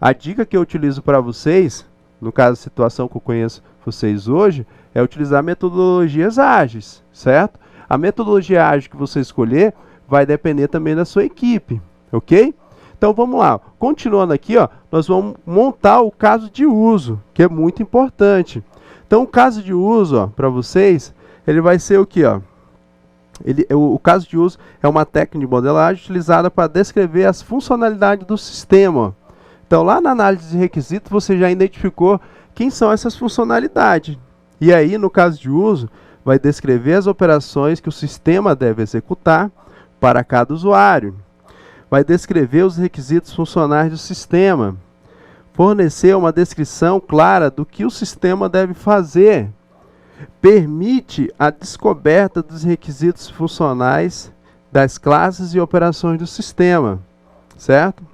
A dica que eu utilizo para vocês, no caso da situação que eu conheço vocês hoje, é utilizar metodologias ágeis, certo? A metodologia ágil que você escolher vai depender também da sua equipe, ok? Então vamos lá, continuando aqui, ó, nós vamos montar o caso de uso, que é muito importante. Então o caso de uso, para vocês, ele vai ser o que, ó? O caso de uso é uma técnica de modelagem utilizada para descrever as funcionalidades do sistema. Então, lá na análise de requisitos, você já identificou quem são essas funcionalidades. E aí, no caso de uso, vai descrever as operações que o sistema deve executar para cada usuário. Vai descrever os requisitos funcionais do sistema. Fornecer uma descrição clara do que o sistema deve fazer. Permite a descoberta dos requisitos funcionais das classes e operações do sistema, certo?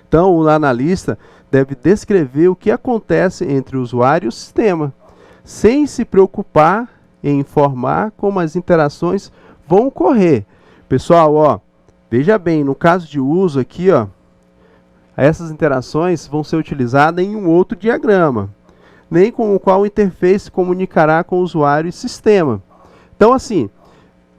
Então, o analista deve descrever o que acontece entre o usuário e o sistema, sem se preocupar em informar como as interações vão ocorrer. Pessoal, ó, veja bem, no caso de uso aqui, ó, essas interações vão ser utilizadas em um outro diagrama, nem com o qual o interface comunicará com o usuário e sistema. Então, assim,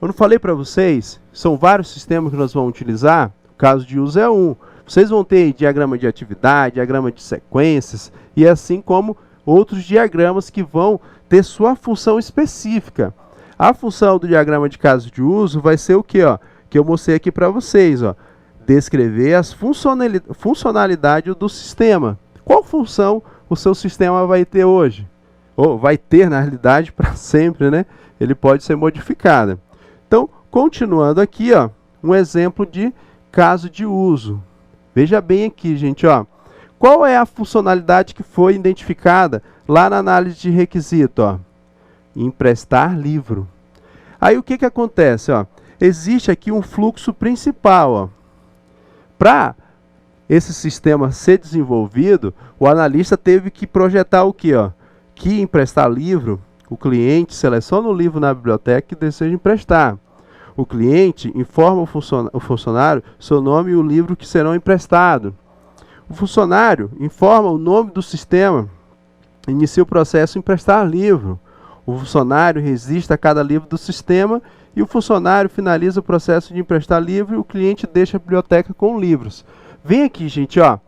eu não falei para vocês, são vários sistemas que nós vamos utilizar, o caso de uso é um. Vocês vão ter diagrama de atividade, diagrama de sequências, e assim como outros diagramas que vão ter sua função específica. A função do diagrama de caso de uso vai ser o que, ó, que eu mostrei aqui para vocês, ó, descrever as funcionalidades do sistema. Qual função o seu sistema vai ter hoje? Ou vai ter, na realidade, para sempre, né? Ele pode ser modificado. Então, continuando aqui, ó, um exemplo de caso de uso. Veja bem aqui, gente, ó. Qual é a funcionalidade que foi identificada lá na análise de requisito, ó? Emprestar livro. Aí o que que acontece, ó? Existe aqui um fluxo principal, ó. Para esse sistema ser desenvolvido, o analista teve que projetar o quê, ó? Que emprestar livro, o cliente seleciona o livro na biblioteca que deseja emprestar. O cliente informa o funcionário seu nome e o livro que serão emprestados. O funcionário informa o nome do sistema, inicia o processo de emprestar livro. O funcionário registra cada livro do sistema e o funcionário finaliza o processo de emprestar livro e o cliente deixa a biblioteca com livros. Vem aqui, gente, ó. O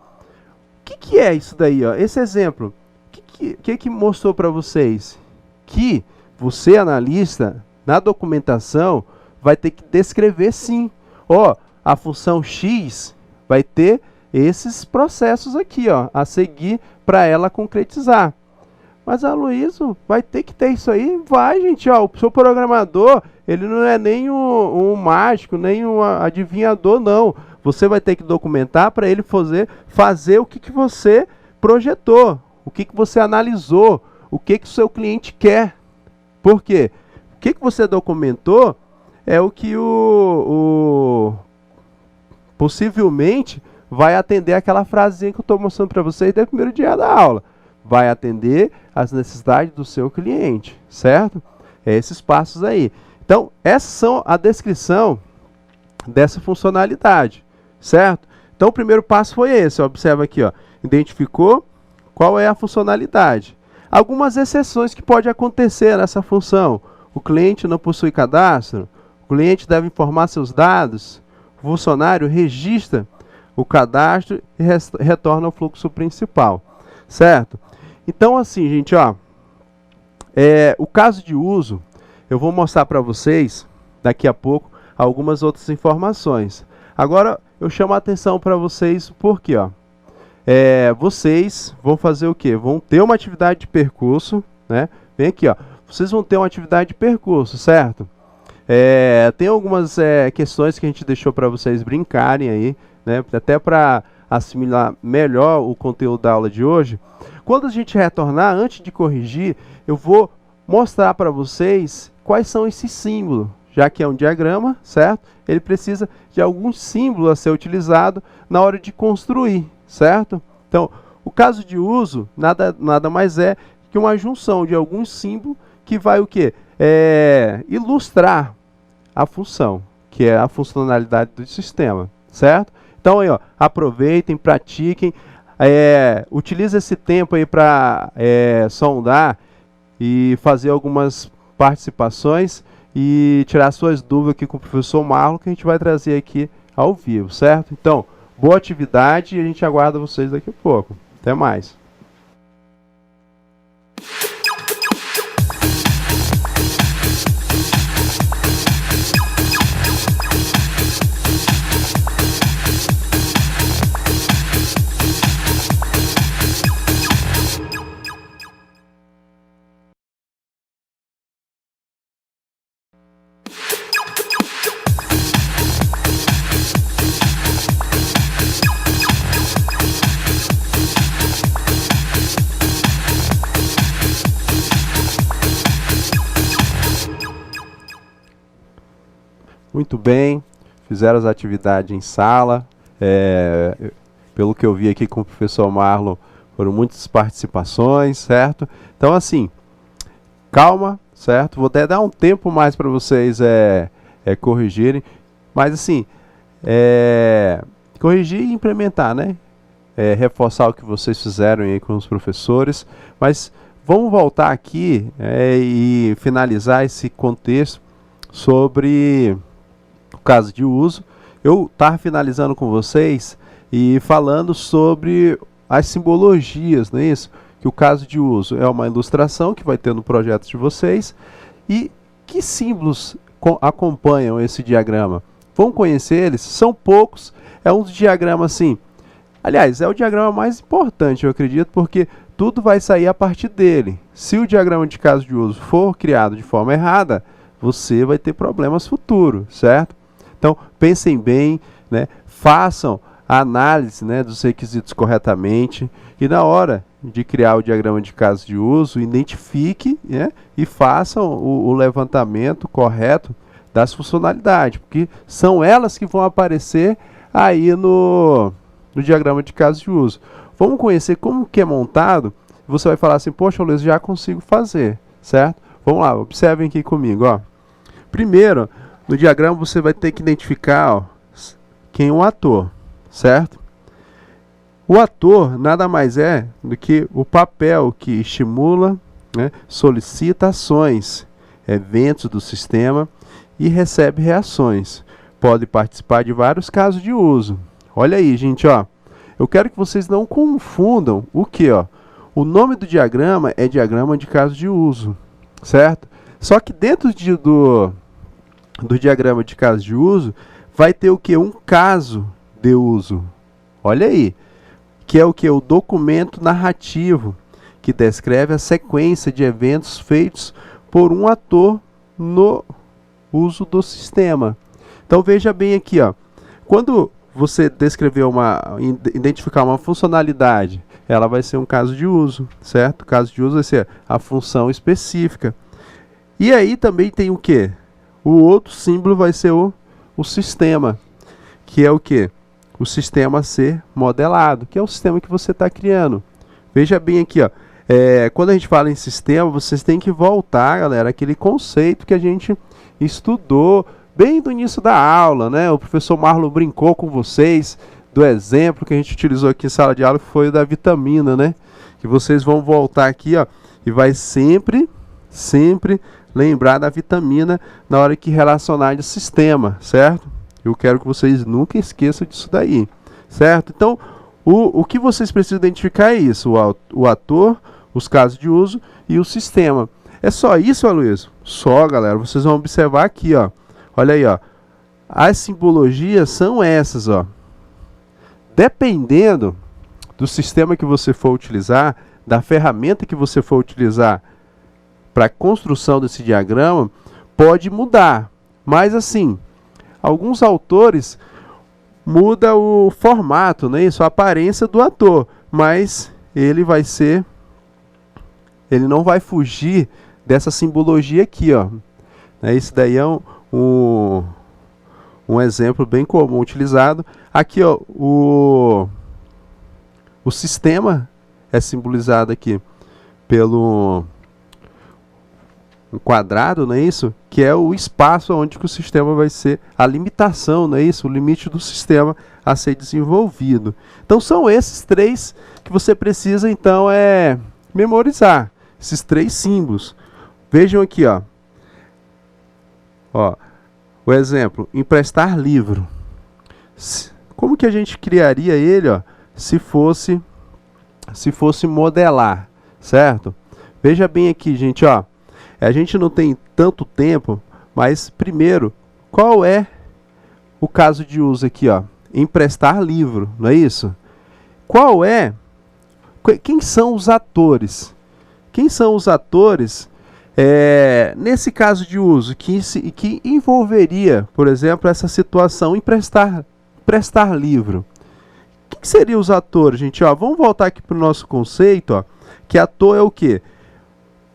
que é isso daí, ó? Esse exemplo, o que mostrou para vocês? Que você, analista, na documentação, vai ter que descrever sim. Ó, a função X vai ter esses processos aqui, ó, a seguir para ela concretizar. Mas, Aloysio, vai ter que ter isso aí? Vai, gente, ó, o seu programador, ele não é nem um mágico, nem um adivinhador, não. Você vai ter que documentar para ele fazer o que você projetou, o que você analisou, o que o seu cliente quer. Por quê? O que você documentou é o que possivelmente vai atender aquela frasinha que eu estou mostrando para vocês desde o primeiro dia da aula. Vai atender as necessidades do seu cliente, certo? É esses passos aí. Então, essas são a descrição dessa funcionalidade, certo? Então, o primeiro passo foi esse. Observa aqui, ó. Identificou qual é a funcionalidade. Algumas exceções que podem acontecer nessa função. O cliente não possui cadastro. O cliente deve informar seus dados. O funcionário registra o cadastro e retorna ao fluxo principal, certo? Então, assim, gente, ó, o caso de uso, eu vou mostrar para vocês, daqui a pouco, algumas outras informações. Agora, eu chamo a atenção para vocês, porque, ó, vocês vão fazer o quê? Vão ter uma atividade de percurso, né? Vem aqui, ó, vocês vão ter uma atividade de percurso, certo? Tem algumas questões que a gente deixou para vocês brincarem aí, né? Até para assimilar melhor o conteúdo da aula de hoje. Quando a gente retornar, antes de corrigir, eu vou mostrar para vocês quais são esses símbolos. Já que é um diagrama, certo? Ele precisa de algum símbolo a ser utilizado na hora de construir, certo? Então, o caso de uso nada mais é que uma junção de algum símbolo que vai o quê? Ilustrar a função, que é a funcionalidade do sistema, certo? Então, aí, ó, aproveitem, pratiquem, utilize esse tempo aí para sondar e fazer algumas participações e tirar suas dúvidas aqui com o professor Marlon, que a gente vai trazer aqui ao vivo, certo? Então, boa atividade e a gente aguarda vocês daqui a pouco. Até mais. Muito bem, fizeram as atividades em sala. Pelo que eu vi aqui com o professor Marlon, foram muitas participações, certo? Então, assim, calma, certo? Vou até dar um tempo mais para vocês corrigirem, mas assim, corrigir e implementar, né? Reforçar o que vocês fizeram aí com os professores, mas vamos voltar aqui e finalizar esse contexto sobre o caso de uso. Eu estava finalizando com vocês e falando sobre as simbologias, não é isso? Que o caso de uso é uma ilustração que vai ter no projeto de vocês. E que símbolos acompanham esse diagrama? Vamos conhecer eles? São poucos. É um diagrama assim. Aliás, é o diagrama mais importante, eu acredito, porque tudo vai sair a partir dele. Se o diagrama de caso de uso for criado de forma errada, você vai ter problemas futuros, certo? Então, pensem bem, né? Façam a análise, né, dos requisitos corretamente e na hora de criar o diagrama de caso de uso, identifique, né, e façam o levantamento correto das funcionalidades, porque são elas que vão aparecer aí no diagrama de caso de uso. Vamos conhecer como que é montado. Você vai falar assim, poxa, Luiz, já consigo fazer, certo? Vamos lá, observem aqui comigo, ó. Primeiro, no diagrama você vai ter que identificar, ó, quem é o ator, certo? O ator nada mais é do que o papel que estimula, né, solicita ações, eventos do sistema e recebe reações. Pode participar de vários casos de uso. Olha aí, gente, ó. Eu quero que vocês não confundam o que, ó. O nome do diagrama é diagrama de caso de uso, certo? Só que dentro do diagrama de caso de uso vai ter o que? Um caso de uso. Olha aí. Que é o que? O documento narrativo, que descreve a sequência de eventos feitos por um ator no uso do sistema. Então veja bem aqui, ó. Quando você identificar uma funcionalidade, ela vai ser um caso de uso, certo? O caso de uso vai ser a função específica. E aí também tem o que? O outro símbolo vai ser o sistema, que é o que? O sistema a ser modelado, que é o sistema que você está criando. Veja bem aqui, ó. Quando a gente fala em sistema, vocês têm que voltar, galera, aquele conceito que a gente estudou bem do início da aula, né? O professor Marlon brincou com vocês do exemplo que a gente utilizou aqui em sala de aula, que foi o da vitamina, né? Que vocês vão voltar aqui, ó, e vai sempre lembrar da vitamina na hora que relacionar de sistema, certo? Eu quero que vocês nunca esqueçam disso daí, certo? Então, o que vocês precisam identificar é isso, o ator, os casos de uso e o sistema. É só isso, Aloysio? Só, galera. Vocês vão observar aqui, ó. Olha aí, ó. As simbologias são essas, ó. Dependendo do sistema que você for utilizar, da ferramenta que você for utilizar para a construção desse diagrama, pode mudar. Mas assim, alguns autores mudam o formato, né? Isso, a aparência do ator, mas ele não vai fugir dessa simbologia aqui, ó. Esse daí é um exemplo bem comum utilizado. Aqui, ó, o sistema é simbolizado aqui pelo um quadrado, não é isso? Que é o espaço onde que o sistema vai ser, a limitação, não é isso? O limite do sistema a ser desenvolvido. Então são esses três que você precisa, então, memorizar. Esses três símbolos. Vejam aqui, ó. Ó, o exemplo, emprestar livro. Como que a gente criaria ele, ó, se fosse modelar, certo? Veja bem aqui, gente, ó. A gente não tem tanto tempo, mas primeiro, qual é o caso de uso aqui, ó? Emprestar livro, não é isso? Quem são os atores? Quem são os atores nesse caso de uso que envolveria, por exemplo, essa situação, emprestar livro? Quem seriam os atores, gente? Ó, vamos voltar aqui para o nosso conceito, ó, que ator é o quê?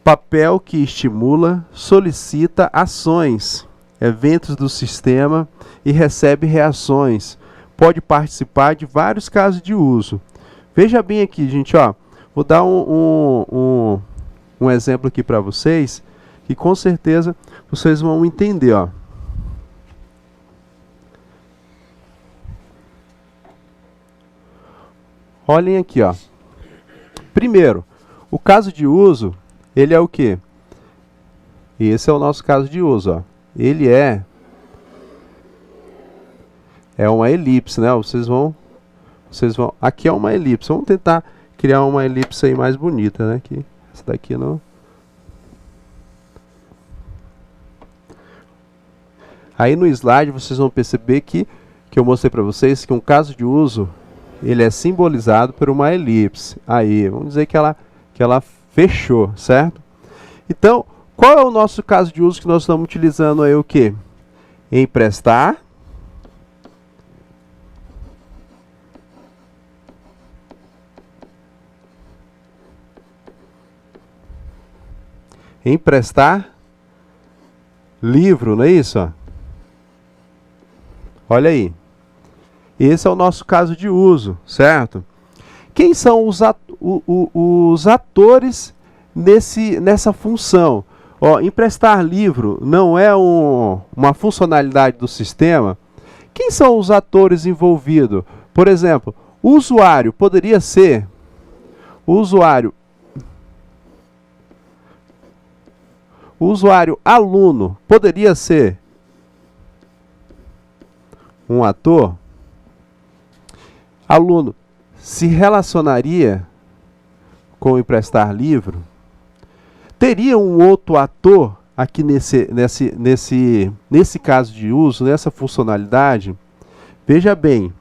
Papel que estimula, solicita ações, eventos do sistema e recebe reações. Pode participar de vários casos de uso. Veja bem aqui, gente, ó. Vou dar um exemplo aqui para vocês, que com certeza vocês vão entender, ó. Olhem aqui, ó. Primeiro, o caso de uso, ele é o quê? Esse é o nosso caso de uso, ó. Ele é uma elipse, né? Vocês vão, aqui é uma elipse. Vamos tentar criar uma elipse aí mais bonita, né? Que essa daqui não. Aí no slide vocês vão perceber que eu mostrei para vocês que um caso de uso, ele é simbolizado por uma elipse. Aí, vamos dizer que ela fechou, certo? Então, Qual é o nosso caso de uso que nós estamos utilizando aí o quê? Emprestar. Emprestar livro, não é isso? Ó? Olha aí. Esse é o nosso caso de uso, certo? Quem são os atores nessa função? Ó, emprestar livro não é uma funcionalidade do sistema. Quem são os atores envolvidos? Por exemplo, o usuário poderia ser o usuário aluno poderia ser um ator. Aluno se relacionaria com emprestar livro? Teria um outro ator aqui nesse caso de uso, nessa funcionalidade? Veja bem.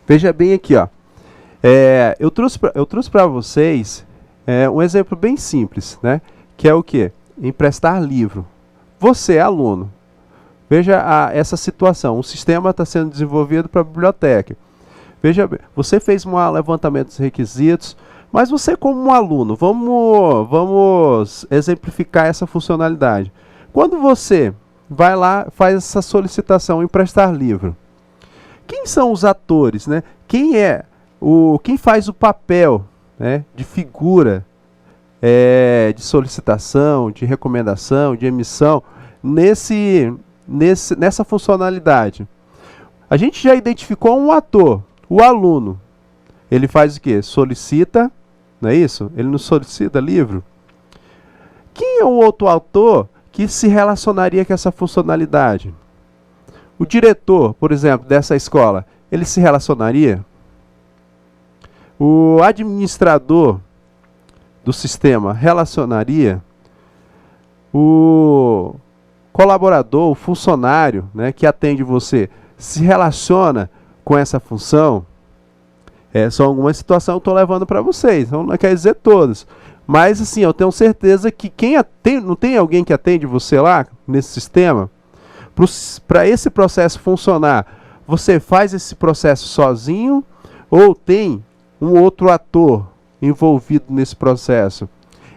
Veja bem aqui, ó. Eu trouxe para vocês um exemplo bem simples, né? Que é o quê? Emprestar livro. Você, aluno. Veja essa situação. Um sistema está sendo desenvolvido para a biblioteca. Veja bem, você fez um levantamento dos requisitos, mas você como um aluno, vamos exemplificar essa funcionalidade. Quando você vai lá, faz essa solicitação, emprestar livro, quem são os atores, né? Quem faz o papel, né, de figura, de solicitação, de recomendação, de emissão, nessa funcionalidade? A gente já identificou um ator. O aluno, ele faz o quê? Solicita, não é isso? Ele não solicita livro. Quem é o outro autor que se relacionaria com essa funcionalidade? O diretor, por exemplo, dessa escola, ele se relacionaria? O administrador do sistema relacionaria? O colaborador, o funcionário, né, que atende você, se relaciona com essa função? São algumas situações que eu estou levando para vocês, então não quer dizer todas, mas assim, eu tenho certeza que não tem alguém que atende você lá nesse sistema? Para esse processo funcionar, você faz esse processo sozinho ou tem um outro ator envolvido nesse processo?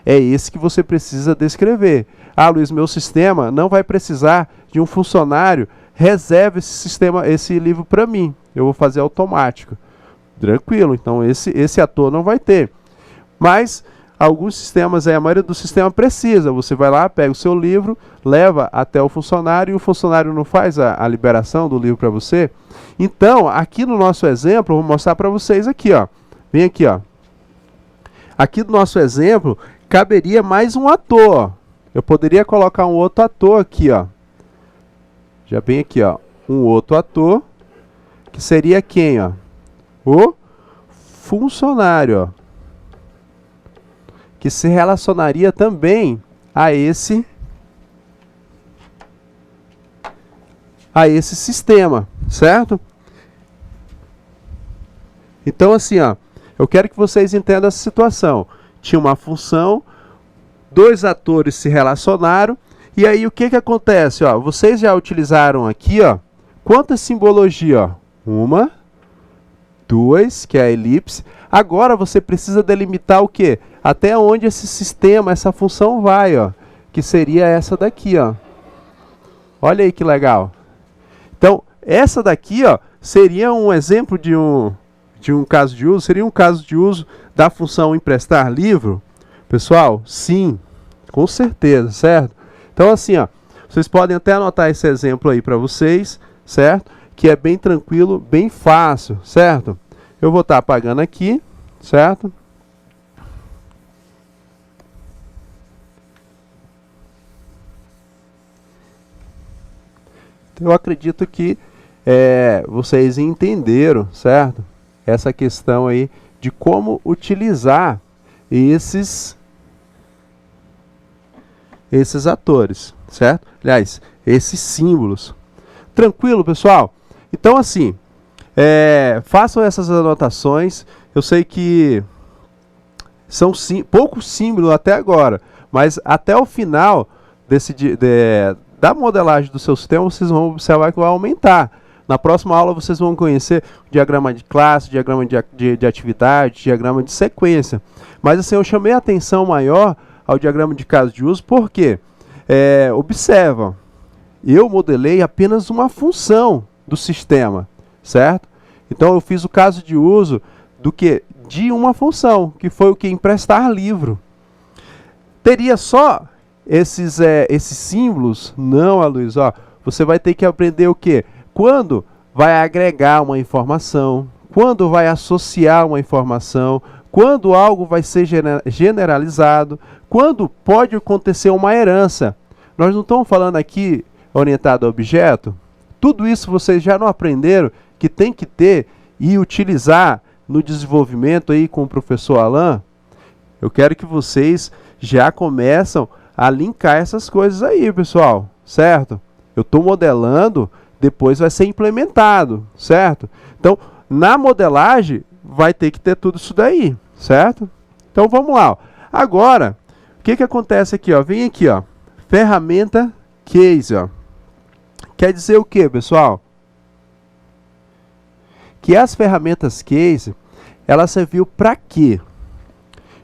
É esse que você precisa descrever. Ah, Luiz, meu sistema não vai precisar de um funcionário, reserve esse livro para mim. Eu vou fazer automático. Tranquilo, então esse ator não vai ter. Mas alguns sistemas, a maioria do sistema precisa. Você vai lá, pega o seu livro, leva até o funcionário e o funcionário não faz a liberação do livro para você. Então, aqui no nosso exemplo, eu vou mostrar para vocês aqui, ó. Vem aqui, ó. Aqui no nosso exemplo, caberia mais um ator. Eu poderia colocar um outro ator aqui, ó. Já vem aqui, ó. Um outro ator, que seria quem, ó? O funcionário, ó. Que se relacionaria também a esse sistema, certo? Então, assim, ó, eu quero que vocês entendam essa situação. Tinha uma função, dois atores se relacionaram, e aí o que acontece? Ó, vocês já utilizaram aqui, ó, quantas simbologias? Uma, duas, que é a elipse. Agora você precisa delimitar o quê? Até onde esse sistema, essa função vai, ó, que seria essa daqui, ó. Olha aí que legal. Então, essa daqui, ó, seria um exemplo de um caso de uso, seria um caso de uso da função emprestar livro? Pessoal, sim, com certeza, certo? Então, assim, ó, vocês podem até anotar esse exemplo aí para vocês, certo? Que é bem tranquilo, bem fácil, certo? Eu vou estar apagando aqui, certo? Eu acredito que vocês entenderam, certo? Essa questão aí de como utilizar esses atores, certo? Aliás, esses símbolos. Tranquilo, pessoal? Então, assim, façam essas anotações. Eu sei que São poucos símbolos até agora, mas até o final da modelagem do seu sistema, vocês vão observar que vai aumentar. Na próxima aula vocês vão conhecer o diagrama de classe, diagrama de atividade, diagrama de sequência. Mas assim, eu chamei a atenção maior ao diagrama de caso de uso, porque observa, eu modelei apenas uma função do sistema, certo? Então eu fiz o caso de uso de uma função, que foi o que? Emprestar livro. Teria só esses símbolos? Não, Aloysio, ó, você vai ter que aprender o quê? Quando vai agregar uma informação, quando vai associar uma informação, quando algo vai ser generalizado, quando pode acontecer uma herança. Nós não estamos falando aqui orientado a objeto. Tudo isso vocês já não aprenderam que tem que ter e utilizar no desenvolvimento aí com o professor Alan? Eu quero que vocês já começam a linkar essas coisas aí, pessoal, certo? Eu estou modelando, depois vai ser implementado, certo? Então, na modelagem, vai ter que ter tudo isso daí, certo? Então, vamos lá. Ó. Agora, o que acontece aqui? Ó? Vem aqui, ó, ferramenta case. Ó. Quer dizer o que, pessoal? Que as ferramentas case, ela serviu para quê?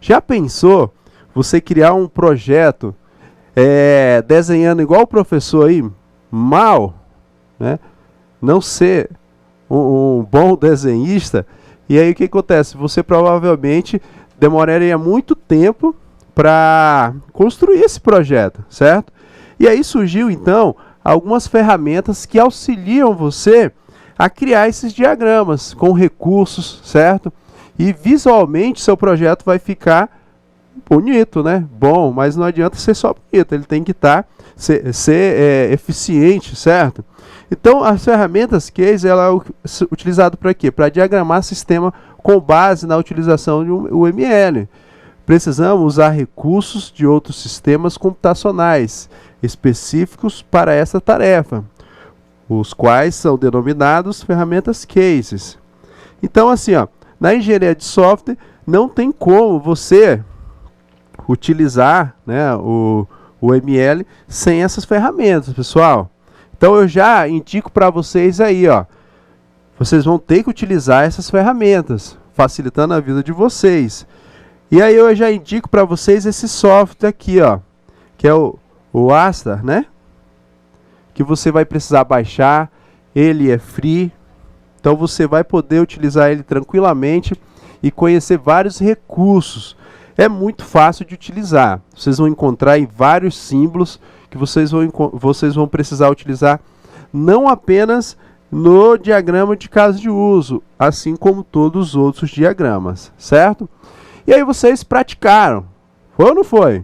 Já pensou você criar um projeto desenhando igual o professor aí, mal, né? Não ser um bom desenhista, e aí o que acontece? Você provavelmente demoraria muito tempo para construir esse projeto, certo? E aí surgiu então algumas ferramentas que auxiliam você a criar esses diagramas com recursos, certo? E visualmente seu projeto vai ficar bonito, né? Bom, mas não adianta ser só bonito, ele tem que ser eficiente, certo? Então, as ferramentas case, ela é utilizada para quê? Para diagramar sistema com base na utilização de um UML. Precisamos usar recursos de outros sistemas computacionais específicos para essa tarefa, os quais são denominados ferramentas cases. Então, assim, ó, na engenharia de software, não tem como você utilizar, né, o ML sem essas ferramentas, pessoal. Então, eu já indico para vocês aí, ó, vocês vão ter que utilizar essas ferramentas, facilitando a vida de vocês. E aí eu já indico para vocês esse software aqui, ó, que é o Astar, né? Que você vai precisar baixar, ele é free, então você vai poder utilizar ele tranquilamente e conhecer vários recursos. É muito fácil de utilizar, vocês vão encontrar em vários símbolos que vocês vão precisar utilizar, não apenas no diagrama de caso de uso, assim como todos os outros diagramas, certo? E aí vocês praticaram, foi ou não foi?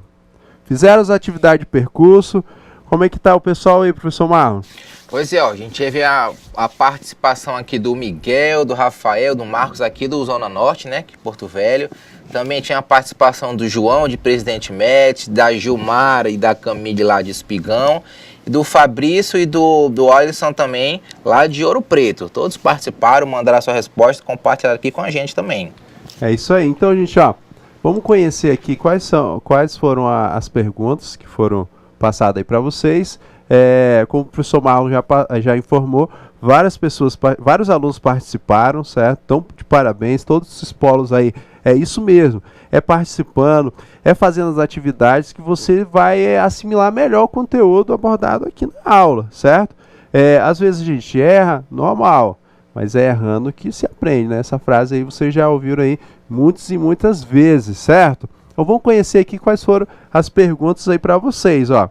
Fizeram as atividades de percurso. Como é que tá o pessoal aí, professor Marlon? Pois é, ó, a gente teve a participação aqui do Miguel, do Rafael, do Marcos aqui do Zona Norte, né, que Porto Velho. Também tinha a participação do João, de Presidente Médici, da Gilmara e da Camille lá de Espigão, e do Fabrício e do Alisson também, lá de Ouro Preto. Todos participaram, mandaram a sua resposta, compartilharam aqui com a gente também. É isso aí. Então, gente, ó, vamos conhecer aqui quais foram as perguntas que foram passadas aí para vocês. Como o professor Marlon já informou, vários alunos participaram, certo? Então, de parabéns, todos esses polos aí, é isso mesmo, é participando, é fazendo as atividades que você vai assimilar melhor o conteúdo abordado aqui na aula, certo? Às vezes a gente erra, normal, mas é errando que se aprende, né? Essa frase aí vocês já ouviram aí muitas e muitas vezes, certo? Então vamos conhecer aqui quais foram as perguntas aí para vocês, ó.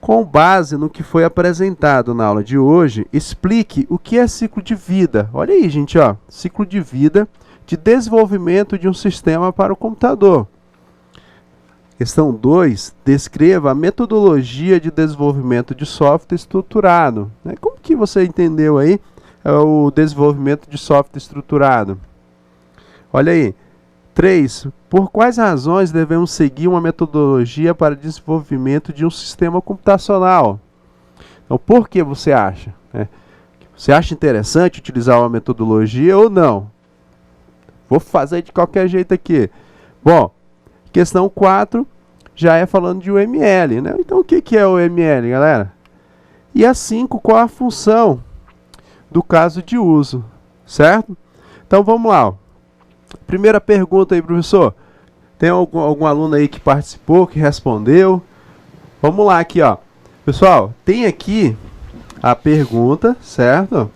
Com base no que foi apresentado na aula de hoje, explique o que é ciclo de vida. Olha aí, gente, ó, ciclo de vida de desenvolvimento de um sistema para o computador. Questão 2, descreva a metodologia de desenvolvimento de software estruturado. Como que você entendeu aí o desenvolvimento de software estruturado? Olha aí. 3. Por quais razões devemos seguir uma metodologia para desenvolvimento de um sistema computacional? Então, por que você acha? Você acha interessante utilizar uma metodologia ou não? Vou fazer de qualquer jeito aqui. Bom, questão 4 já é falando de UML, né? Então o que é o UML, galera? E a 5, qual a função do caso de uso, certo? Então vamos lá. Ó. Primeira pergunta aí, professor. Tem algum aluno aí que participou, que respondeu? Vamos lá aqui, ó. Pessoal, tem aqui a pergunta, certo?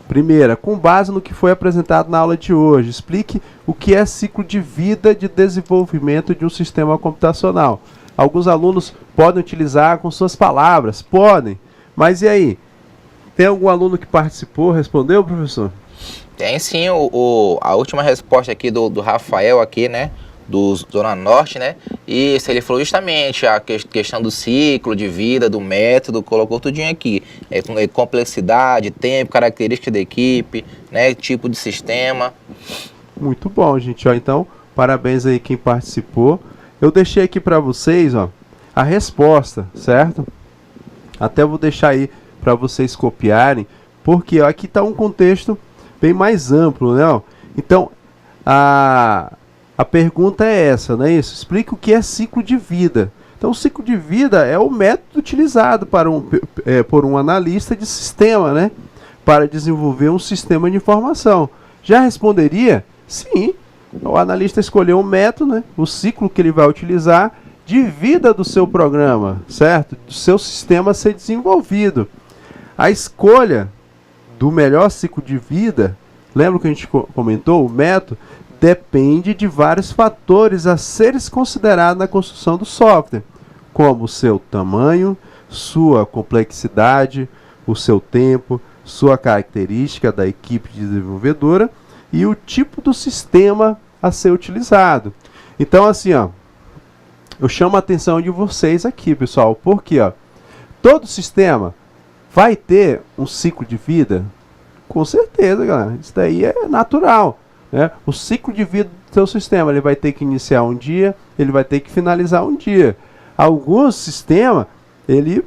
Primeira, com base no que foi apresentado na aula de hoje, explique o que é ciclo de vida de desenvolvimento de um sistema computacional. Alguns alunos podem utilizar com suas palavras, podem, mas e aí? Tem algum aluno que participou, respondeu, professor? Tem sim, a última resposta aqui do Rafael aqui, né? Do Zona Norte, né? Isso, ele falou justamente a questão do ciclo de vida, do método, colocou tudinho aqui. Complexidade, tempo, característica da equipe, né? Tipo de sistema. Muito bom, gente. Ó, então, parabéns aí quem participou. Eu deixei aqui para vocês, ó, a resposta, certo? Até vou deixar aí para vocês copiarem, porque ó, aqui está um contexto bem mais amplo, né? Ó. Então, a pergunta é essa, não é isso? Explica o que é ciclo de vida. Então, o ciclo de vida é o método utilizado por um analista de sistema, né? Para desenvolver um sistema de informação. Já responderia? Sim. O analista escolheu um método, né? O ciclo que ele vai utilizar de vida do seu programa, certo? Do seu sistema a ser desenvolvido. A escolha do melhor ciclo de vida, lembra que a gente comentou? O método depende de vários fatores a serem considerados na construção do software, como o seu tamanho, sua complexidade, o seu tempo, sua característica da equipe desenvolvedora e o tipo do sistema a ser utilizado. Então, assim, ó, eu chamo a atenção de vocês aqui, pessoal, porque ó, todo sistema vai ter um ciclo de vida? Com certeza, galera. Isso daí é natural. Né? O ciclo de vida do seu sistema, ele vai ter que iniciar um dia, ele vai ter que finalizar um dia. Alguns sistemas, ele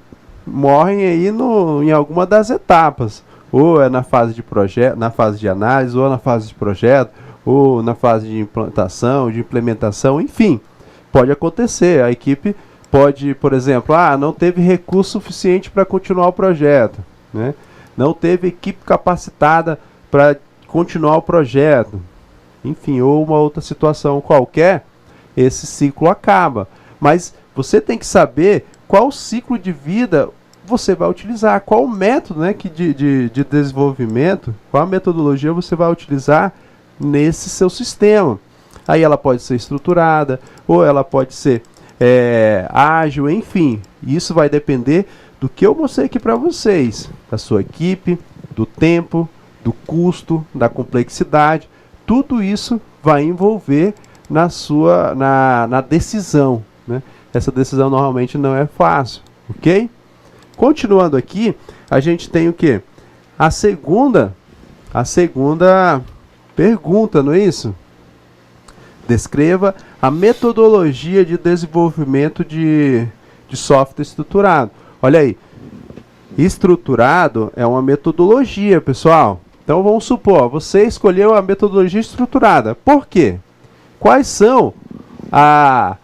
morrem aí em alguma das etapas. Ou é na fase de projeto, na fase de análise, ou na fase de projeto, ou na fase de implantação, de implementação, enfim. Pode acontecer. A equipe pode, por exemplo, não teve recurso suficiente para continuar o projeto. Né? Não teve equipe capacitada para continuar o projeto. Enfim, ou uma outra situação qualquer, esse ciclo acaba. Mas você tem que saber qual ciclo de vida você vai utilizar, qual o método, né, de desenvolvimento, qual a metodologia você vai utilizar nesse seu sistema. Aí ela pode ser estruturada, ou ela pode ser ágil, enfim. Isso vai depender do que eu mostrei aqui para vocês, da sua equipe, do tempo, do custo, da complexidade. Tudo isso vai envolver na decisão. Né? Essa decisão normalmente não é fácil, ok? Continuando aqui, a gente tem o quê? A segunda pergunta, não é isso? Descreva a metodologia de desenvolvimento de software estruturado. Olha aí, estruturado é uma metodologia, pessoal. Então vamos supor, você escolheu a metodologia estruturada. Por quê? Quais são a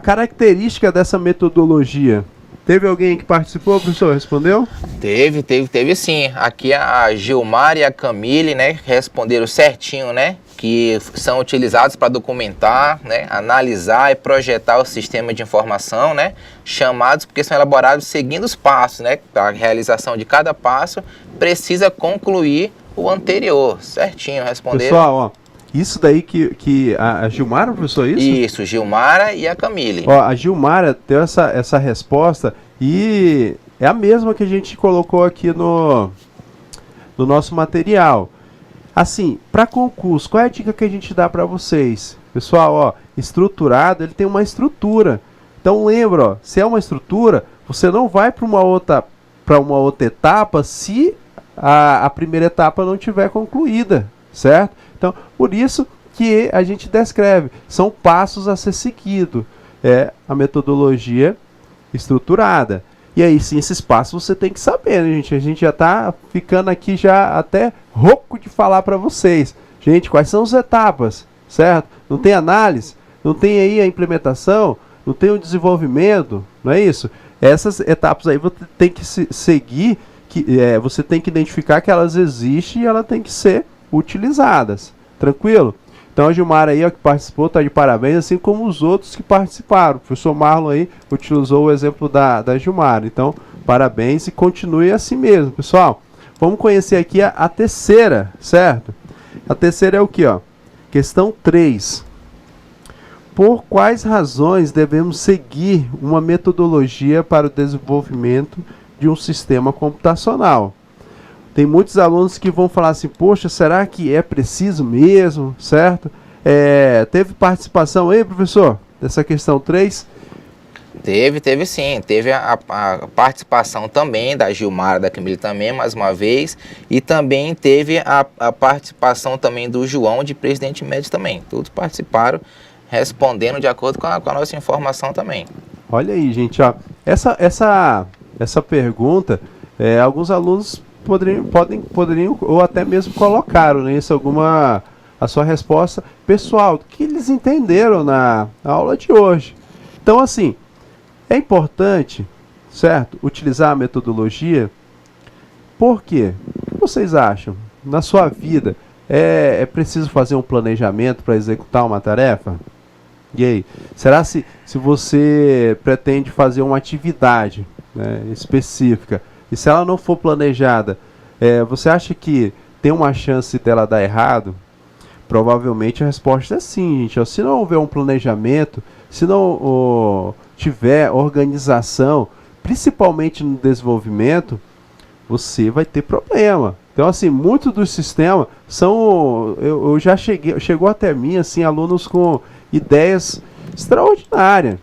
característica dessa metodologia? Teve alguém que participou, professor? Respondeu? Teve sim. Aqui a Gilmar e a Camille, né, responderam certinho, né? Que são utilizados para documentar, né, analisar e projetar o sistema de informação, né? Chamados porque são elaborados seguindo os passos, né? A realização de cada passo precisa concluir o anterior. Certinho, responderam. Pessoal, ó, isso daí que a Gilmara, professor, isso? Isso, Gilmara e a Camille. Ó, a Gilmara deu essa resposta e é a mesma que a gente colocou aqui no nosso material. Assim, para concurso, qual é a dica que a gente dá para vocês? Pessoal, ó, estruturado, ele tem uma estrutura. Então lembra, ó, se é uma estrutura, você não vai para uma outra etapa se a primeira etapa não tiver concluída, certo? Então, por isso que a gente descreve, são passos a ser seguido, é a metodologia estruturada. E aí sim, esses passos você tem que saber, né, gente? A gente já está ficando aqui já até rouco de falar para vocês. Gente, quais são as etapas? certo? Não tem análise, não tem aí a implementação, não tem o desenvolvimento, não é isso? Essas etapas aí você tem que seguir, você tem que identificar que elas existem e elas têm que ser utilizadas, tranquilo? Então a Gilmara aí, ó, que participou, está de parabéns, assim como os outros que participaram. O professor Marlon aí utilizou o exemplo da Gilmara. Então, parabéns e continue assim mesmo, pessoal. Vamos conhecer aqui a terceira, certo? A terceira é o que, ó? Questão 3. Por quais razões devemos seguir uma metodologia para o desenvolvimento de um sistema computacional? Tem muitos alunos que vão falar assim, poxa, será que é preciso mesmo, certo? Teve participação aí, professor, dessa questão 3? Teve sim. Teve a participação também da Gilmara, da Camille também, mais uma vez. E também teve a participação também do João, de Presidente Médio também. Todos participaram, respondendo de acordo com a nossa informação também. Olha aí, gente, ó. Essa pergunta, alguns alunos poderiam ou até mesmo colocaram, né, a sua resposta pessoal, do que eles entenderam na aula de hoje. Então, assim, é importante, certo, utilizar a metodologia. Por quê? O que vocês acham? Na sua vida, é preciso fazer um planejamento para executar uma tarefa? E aí, será se você pretende fazer uma atividade, né, específica, e se ela não for planejada, você acha que tem uma chance dela dar errado? Provavelmente a resposta é sim, gente. Se não houver um planejamento, se não tiver organização, principalmente no desenvolvimento, você vai ter problema. Então, assim, muitos dos sistemas são... Eu já chegou até mim, assim, alunos com ideias extraordinárias.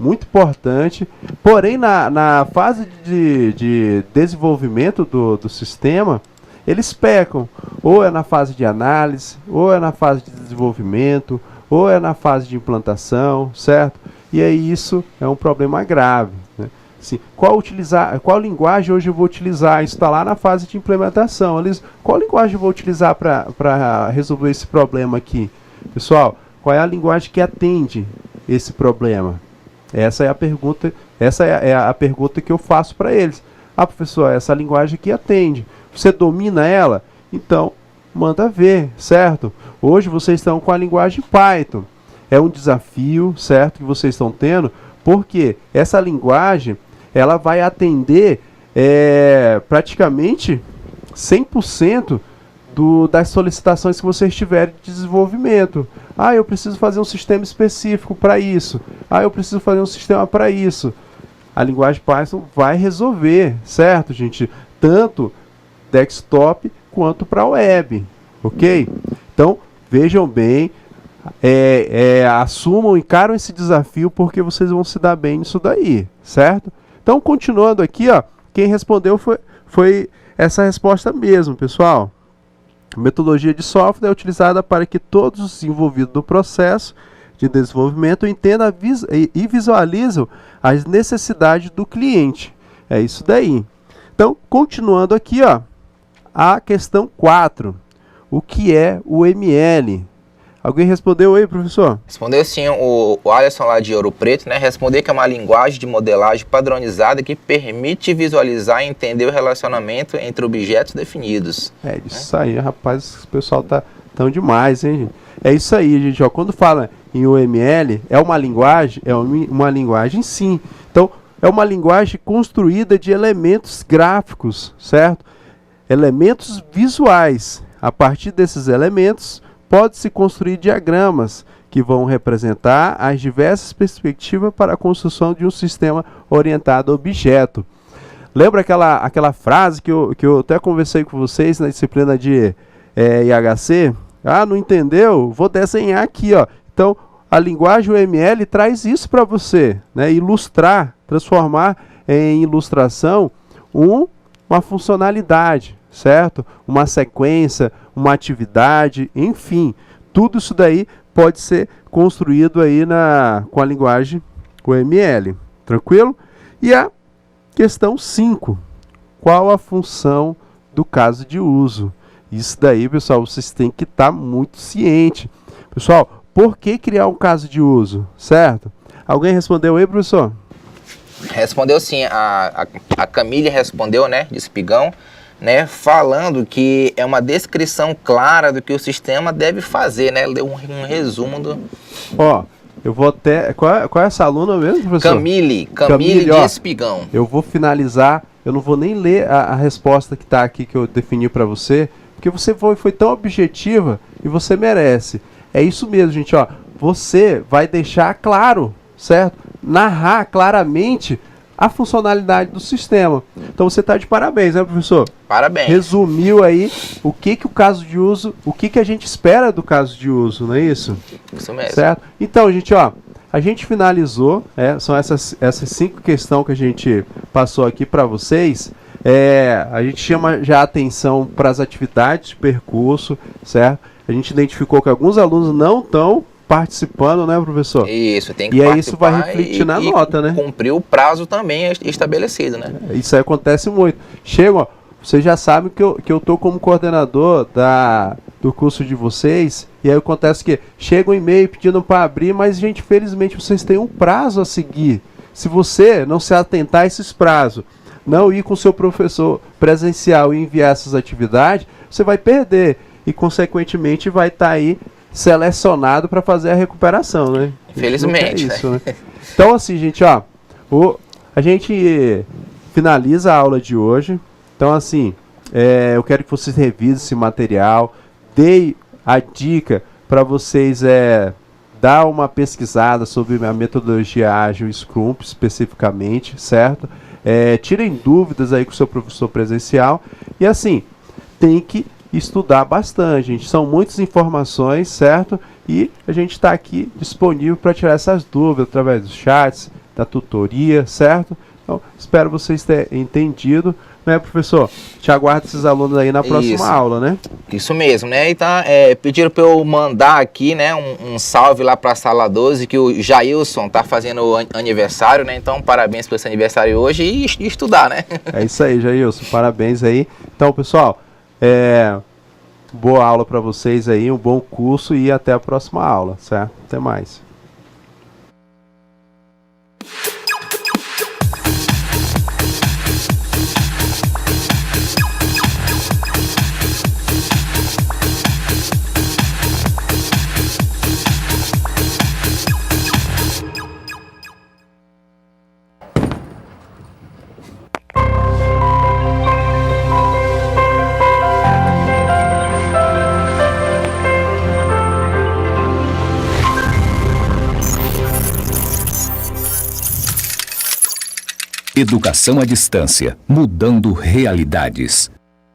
Muito importante, porém na fase de desenvolvimento do sistema, eles pecam, ou é na fase de análise, ou é na fase de desenvolvimento, ou é na fase de implantação, certo? E aí isso é um problema grave, né? Assim, qual linguagem hoje eu vou utilizar? Isso está lá na fase de implementação. Qual linguagem eu vou utilizar para resolver esse problema aqui? Pessoal, qual é a linguagem que atende esse problema? Essa é a pergunta que eu faço para eles. Ah, professor, essa linguagem aqui atende. Você domina ela? Então, manda ver, certo? Hoje vocês estão com a linguagem Python. É um desafio, certo, que vocês estão tendo, porque essa linguagem, ela vai atender praticamente 100% das solicitações que vocês tiverem de desenvolvimento. Ah, eu preciso fazer um sistema específico para isso. Ah, eu preciso fazer um sistema para isso. A linguagem Python vai resolver, certo, gente? Tanto desktop quanto para web, ok? Então, vejam bem, assumam, encaram esse desafio, porque vocês vão se dar bem nisso daí, certo? Então, continuando aqui, ó, quem respondeu foi essa resposta mesmo, pessoal. A metodologia de software é utilizada para que todos os envolvidos no processo de desenvolvimento entendam e visualizam as necessidades do cliente. É isso daí. Então, continuando aqui, ó, a questão 4. O que é o ML? Alguém respondeu aí, professor? Respondeu sim, o Alisson lá de Ouro Preto, né? Respondeu que é uma linguagem de modelagem padronizada que permite visualizar e entender o relacionamento entre objetos definidos. Isso aí, rapaz, o pessoal tá tão demais, hein, gente? É isso aí, gente, ó, quando fala em UML, é uma linguagem sim. Então, é uma linguagem construída de elementos gráficos, certo? Elementos visuais. A partir desses elementos, pode-se construir diagramas que vão representar as diversas perspectivas para a construção de um sistema orientado a objeto. Lembra aquela frase que eu até conversei com vocês na disciplina de IHC? Ah, não entendeu? Vou desenhar aqui, ó. Então, a linguagem UML traz isso para você, né? Ilustrar, transformar em ilustração uma funcionalidade, certo? Uma sequência, uma atividade, enfim, tudo isso daí pode ser construído aí com a linguagem UML, tranquilo? E a questão 5, qual a função do caso de uso? Isso daí, pessoal, vocês têm que estar muito ciente. Pessoal, por que criar um caso de uso, certo? Alguém respondeu aí, professor? Respondeu sim, a Camille respondeu, né, de Espigão, né, falando que é uma descrição clara do que o sistema deve fazer, né, deu um resumo do... Ó, eu vou até... Qual é essa aluna mesmo, professor? Camille de ó, Espigão. Eu vou finalizar, eu não vou nem ler a resposta que está aqui, que eu defini para você, porque você foi tão objetiva e você merece. É isso mesmo, gente, ó, você vai deixar claro, certo? Narrar claramente a funcionalidade do sistema. Então você está de parabéns, né, professor? Parabéns. Resumiu aí o que o caso de uso, o que a gente espera do caso de uso, não é isso? Isso mesmo. Certo? Então, gente, ó, a gente finalizou, são essas 5 questões que a gente passou aqui para vocês. A gente chama já a atenção para as atividades de percurso, certo? A gente identificou que alguns alunos não estão participando, né, professor? Isso, tem que participar. participar. E aí isso vai refletir na nota, né? Cumprir o prazo também estabelecido, né? Isso aí acontece muito. Chega, ó, vocês já sabem que eu tô como coordenador do curso de vocês, e aí acontece que chega um e-mail pedindo para abrir, mas, gente, felizmente vocês têm um prazo a seguir. Se você não se atentar a esses prazos, não ir com o seu professor presencial e enviar essas atividades, você vai perder e, consequentemente, vai estar aí selecionado para fazer a recuperação, né? Felizmente. Isso, né? Então, assim, gente, ó, a gente finaliza a aula de hoje. Então, assim, eu quero que vocês revisem esse material, dei a dica para vocês dar uma pesquisada sobre a metodologia ágil Scrum especificamente, certo? Tirem dúvidas aí com o seu professor presencial e, assim, tem que estudar bastante, gente. São muitas informações, certo? E a gente está aqui disponível para tirar essas dúvidas através dos chats, da tutoria, certo? Então, espero vocês terem entendido, né, professor? Te aguardo esses alunos aí na próxima aula, né? Isso mesmo, né? Então, pediram para eu mandar aqui, né, um salve lá para a sala 12, que o Jailson tá fazendo aniversário, né? Então, parabéns por esse aniversário hoje e estudar, né? É isso aí, Jailson. Parabéns aí. Então, pessoal, boa aula para vocês aí, um bom curso e até a próxima aula, certo? Até mais. Educação à distância, mudando realidades.